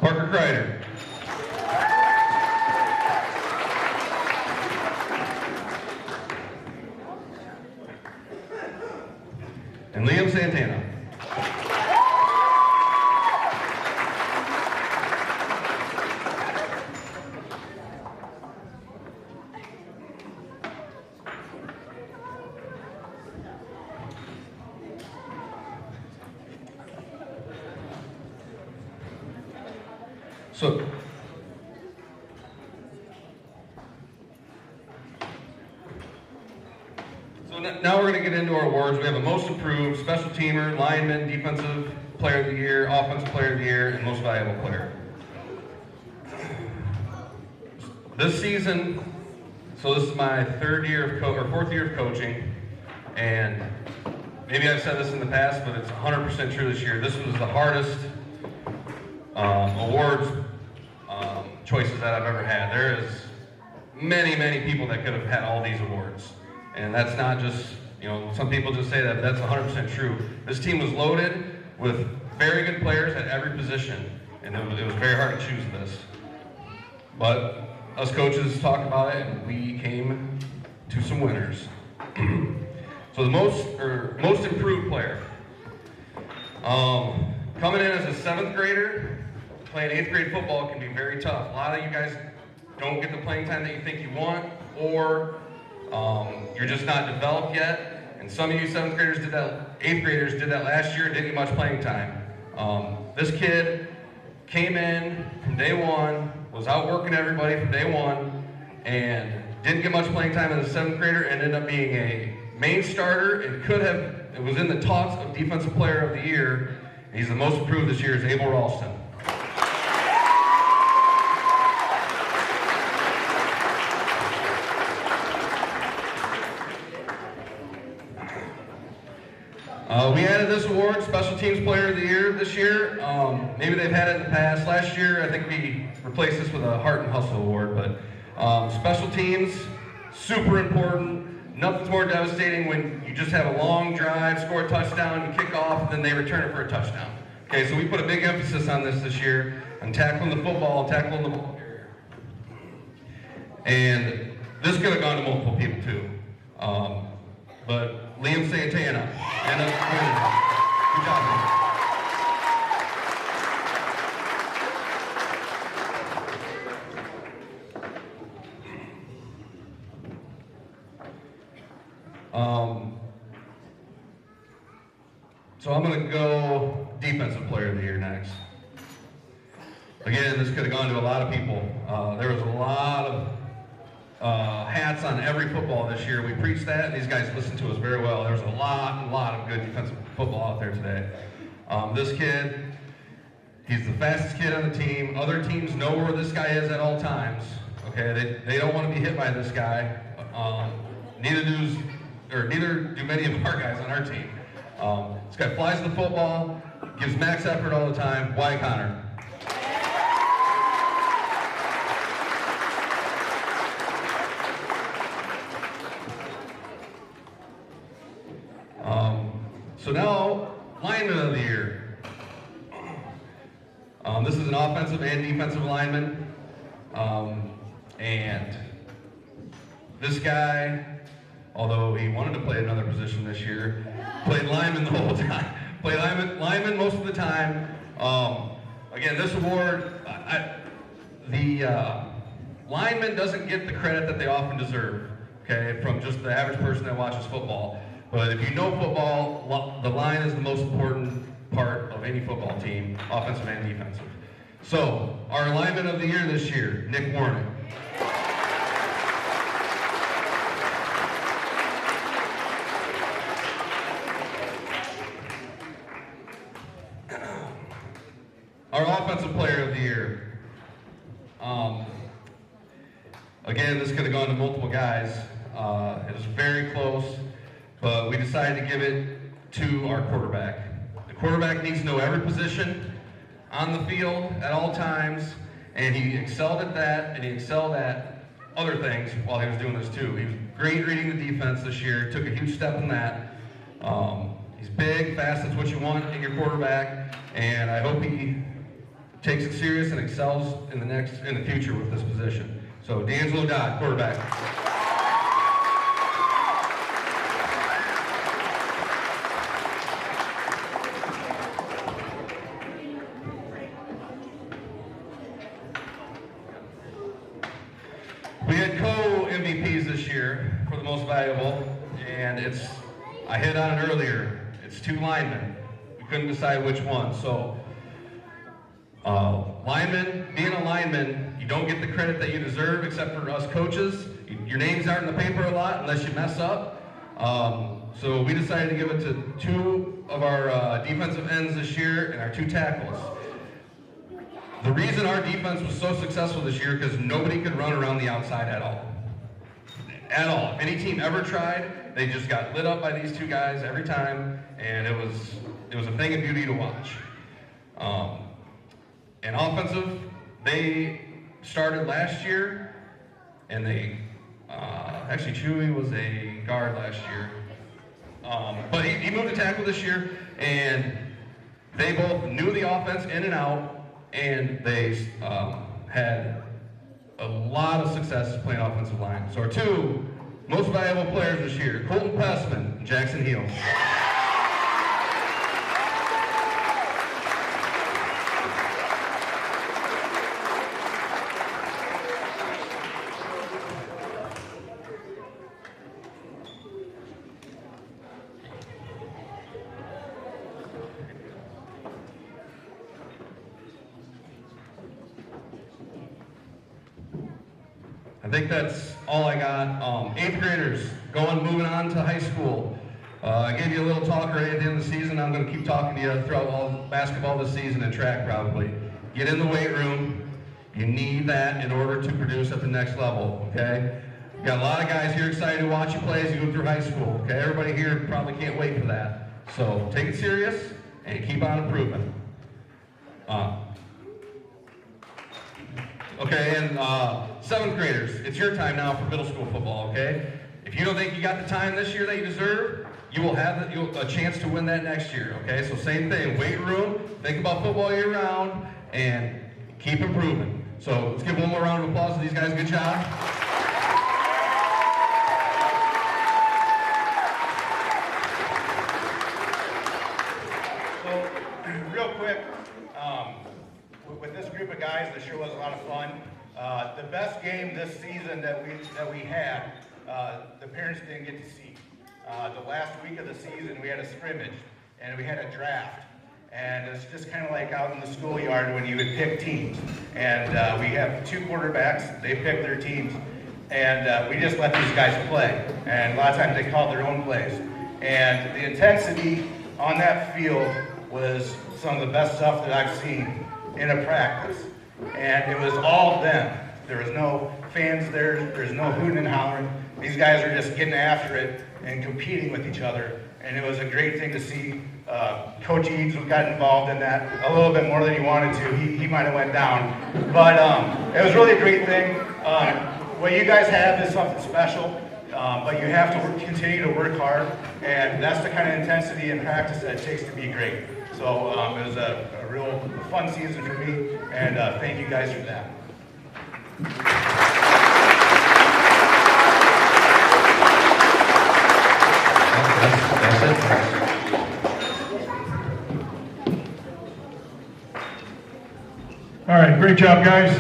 Parker Kreider. And Liam Santana. So now we're going to get into our awards. We have a most improved, special teamer, lineman, defensive player of the year, offensive player of the year, and most valuable player. This season, so this is my fourth year of coaching, and maybe I've said this in the past, but it's 100% true this year. This was the hardest awards choices that I've ever had. There is many people that could have had all these awards. And that's not just, some people just say that, but that's 100% true. This team was loaded with very good players at every position, and it was very hard to choose this. But us coaches talked about it, and we came to some winners. So the most improved player. Coming in as a 7th grader, playing 8th grade football can be very tough. A lot of you guys don't get the playing time that you think you want, or you're just not developed yet, And some of you 7th graders did that, 8th graders did that last year and didn't get much playing time. This kid came in from day one, was out working everybody from day one, and didn't get much playing time as a 7th grader, and ended up being a main starter and it was in the talks of Defensive Player of the Year. He's the most improved this year is Abel Ralston. We added this award, Special Teams Player of the Year this year. Maybe they've had it in the past. Last year, I think we replaced this with a Heart and Hustle Award, but special teams, super important. Nothing's more devastating when you just have a long drive, score a touchdown, you kick off, and then they return it for a touchdown. Okay, so we put a big emphasis on this year, on tackling the football, tackling the ball carrier. And this could have gone to multiple people too. But Liam Santana, and good job, man. So I'm going to go Defensive Player of the Year next. Again, this could have gone to a lot of people. There was a lot of hats on every football this year. We preached that, and these guys listened to us very well. There was a lot of good defensive football out there today. This kid, he's the fastest kid on the team. Other teams know where this guy is at all times. Okay, they don't want to be hit by this guy. Neither do many of our guys on our team. This guy flies the football, gives max effort all the time. Why, Connor? So now, lineman of the year. This is an offensive and defensive lineman. And this guy, although he wanted to play another position this year, played lineman the whole time. Played lineman most of the time. Again, this award, the lineman doesn't get the credit that they often deserve, okay, from just the average person that watches football. But if you know football, the line is the most important part of any football team, offensive and defensive. So, our lineman of the year this year, Nick Warnick. Our offensive player of the year. Again, this could have gone to multiple guys. It was very close, but we decided to give it to our quarterback. The quarterback needs to know every position on the field at all times, and he excelled at that, and he excelled at other things while he was doing this too. He was great reading the defense this year, took a huge step in that. He's big, fast, that's what you want in your quarterback, and I hope he takes it serious and excels in the future with this position. So D'Angelo Dodd, quarterback. We had co-MVPs this year for the most valuable, and I hit on it earlier, it's two linemen. We couldn't decide which one, so being a lineman, you don't get the credit that you deserve except for us coaches. Your names aren't in the paper a lot unless you mess up. So we decided to give it to two of our defensive ends this year and our two tackles. The reason our defense was so successful this year because nobody could run around the outside at all. At all. If any team ever tried, they just got lit up by these two guys every time, and it was a thing of beauty to watch. And offensive, they started last year, and actually Chewy was a guard last year. But he moved to tackle this year, and they both knew the offense in and out, and they had a lot of success playing offensive line. So our two most valuable players this year, Colton Pestman and Jackson Heel. think that's all I got. Eighth graders, moving on to high school. I gave you a little talk right at the end of the season. I'm going to keep talking to you throughout all basketball this season and track probably. Get in the weight room. You need that in order to produce at the next level, okay? You got a lot of guys here excited to watch you play as you go through high school, okay? Everybody here probably can't wait for that. So take it serious and keep on improving. Okay, and seventh graders, it's your time now for middle school football, okay? If you don't think you got the time this year that you deserve, you will have a chance to win that next year, okay? So same thing, weight room, think about football year round, and keep improving. So let's give one more round of applause to these guys, good job. So, real quick, with this group of guys, this sure was a lot of fun. The best game this season that we had, the parents didn't get to see. The last week of the season, we had a scrimmage, and we had a draft. And it's just kind of like out in the schoolyard when you would pick teams. And we have two quarterbacks, they pick their teams. And we just let these guys play. And a lot of times they called their own plays. And the intensity on that field was some of the best stuff that I've seen in a practice. And it was all them. There was no fans there, there's no hooting and hollering. These guys are just getting after it and competing with each other. And it was a great thing to see. Coach Eads got involved in that a little bit more than he wanted to. He might have went down. But it was really a great thing. What you guys have is something special, but you have to continue to work hard. And that's the kind of intensity and practice that it takes to be great. So it was a real fun season for me, and thank you guys for that. That's it. All right, great job, guys.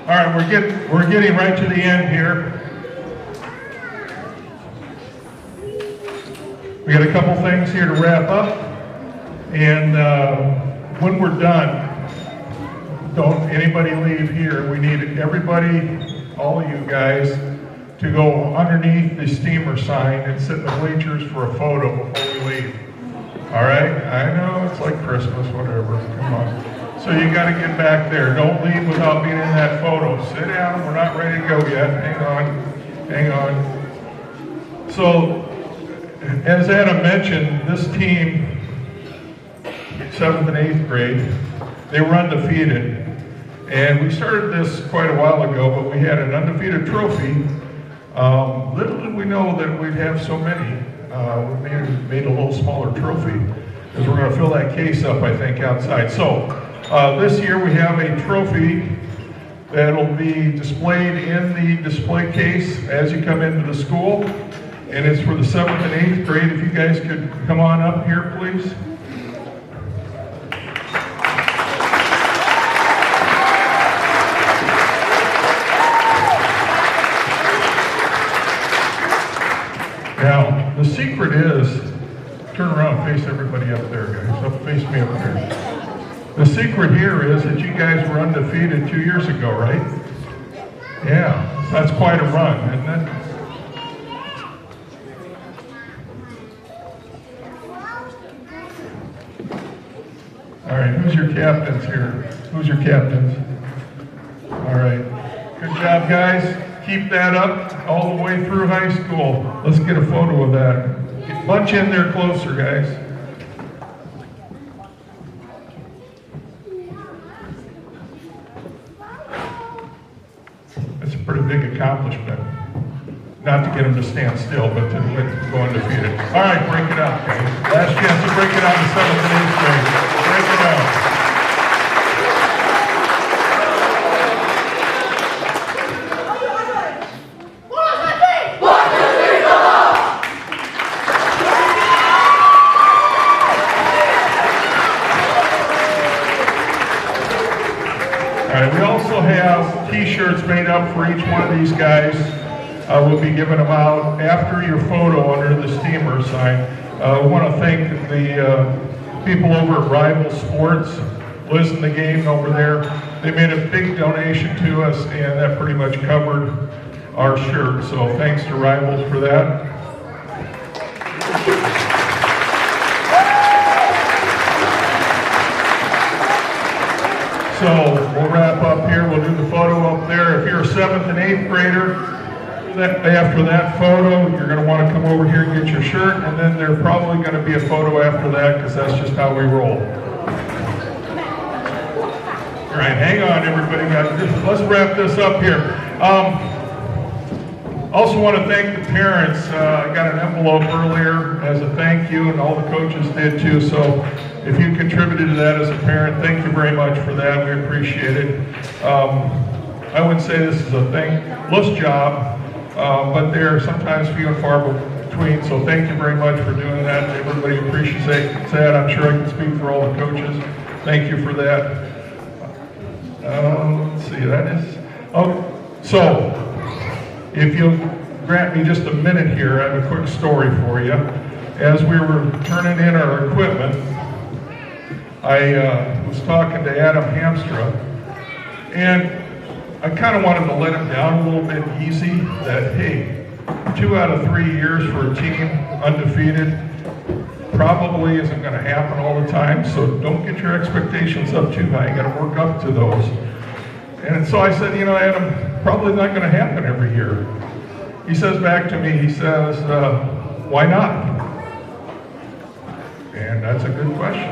All right, we're getting right to the end here. We got a couple things here to wrap up, and when we're done, don't anybody leave here. We need everybody, all of you guys, to go underneath the steamer sign and sit in the bleachers for a photo before we leave. All right? I know it's like Christmas, whatever. Come on. So you got to get back there. Don't leave without being in that photo. Sit down. We're not ready to go yet. Hang on. So, as Adam mentioned, this team, 7th and 8th grade, they were undefeated. And we started this quite a while ago, but we had an undefeated trophy. Little did we know that we'd have so many. We made a little smaller trophy, because we're going to fill that case up, I think, outside. So, this year we have a trophy that'll be displayed in the display case as you come into the school. And it's for the 7th and 8th grade. If you guys could come on up here, please. Now, the secret is, turn around and face everybody up there, guys. Up, face me up there. The secret here is that you guys were undefeated 2 years ago, right? Yeah, that's quite a run, isn't it? All right, who's your captains here? Who's your captains? All right, good job, guys. Keep that up all the way through high school. Let's get a photo of that. Bunch in there closer, guys. That's a pretty big accomplishment. Not to get them to stand still, but to go undefeated. All right, break it up, guys. Last chance to break it out in 7th and 8th grade. Break it out. All right, we also have T-shirts made up for each one of these guys. We'll be giving them out after your photo under the steamer sign. We want to thank the people over at Rival Sports, Liz in the game over there. They made a big donation to us, and that pretty much covered our shirt. So thanks to Rivals for that. So we'll wrap up here. We'll do the photo up there. If you're a 7th and 8th grader, after that photo, you're going to want to come over here and get your shirt, and then there's probably going to be a photo after that because that's just how we roll. All right, hang on, everybody. Let's wrap this up here. Also want to thank the parents. I got an envelope earlier as a thank you, and all the coaches did too. So if you contributed to that as a parent, thank you very much for that. We appreciate it. I wouldn't say this is a thankless job, but they're sometimes few and far between. So thank you very much for doing that. Everybody appreciates that. I'm sure I can speak for all the coaches. Thank you for that. Let's see, that is, so if you'll grant me just a minute here, I have a quick story for you. As we were turning in our equipment, I was talking to Adam Hamstra, and I kind of wanted to let him down a little bit easy that, hey, 2 out of 3 years for a team undefeated probably isn't going to happen all the time, so don't get your expectations up too high. You got to work up to those. And so I said, you know, Adam, probably not going to happen every year. He says back to me, he says, why not? And that's a good question.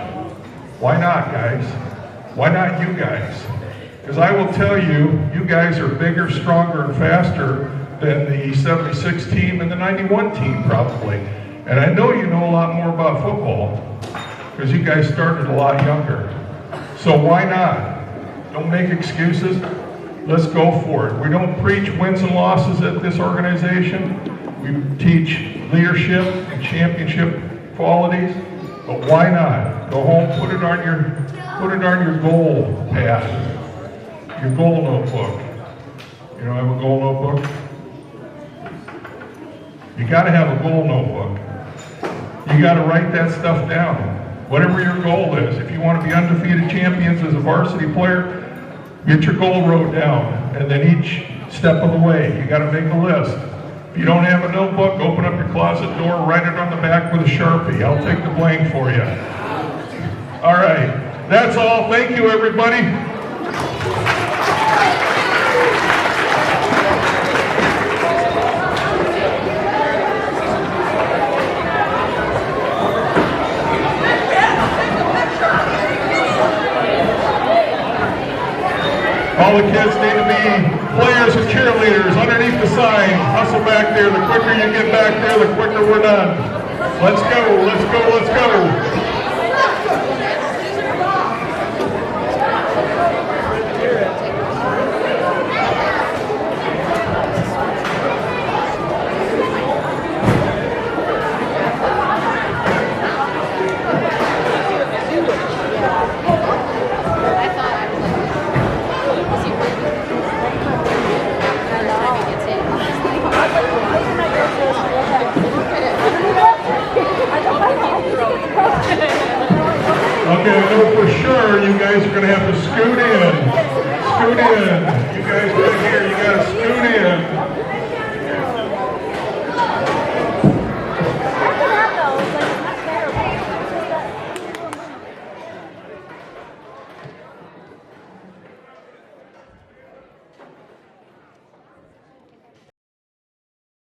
Why not, guys? Why not you guys? Because I will tell you, you guys are bigger, stronger, and faster than the 76 team and the 91 team probably. And I know you know a lot more about football because you guys started a lot younger. So why not? Don't make excuses. Let's go for it. We don't preach wins and losses at this organization. We teach leadership and championship qualities. But why not? Go home, put it on your goal pad, your goal notebook. You don't have a goal notebook? You got to have a goal notebook. You got to write that stuff down. Whatever your goal is. If you want to be undefeated champions as a varsity player, get your goal wrote down. And then each step of the way, you got to make a list. If you don't have a notebook, open up your closet door, write it on the back with a Sharpie. I'll take the blame for you. All right. That's all. Thank you, everybody. All the kids need to be players and cheerleaders underneath the sign. Hustle back there. The quicker you get back there, the quicker we're done. Let's go, let's go, let's go. Okay, I know for sure you guys are going to have to scoot in. Scoot in. You guys right here, you got to scoot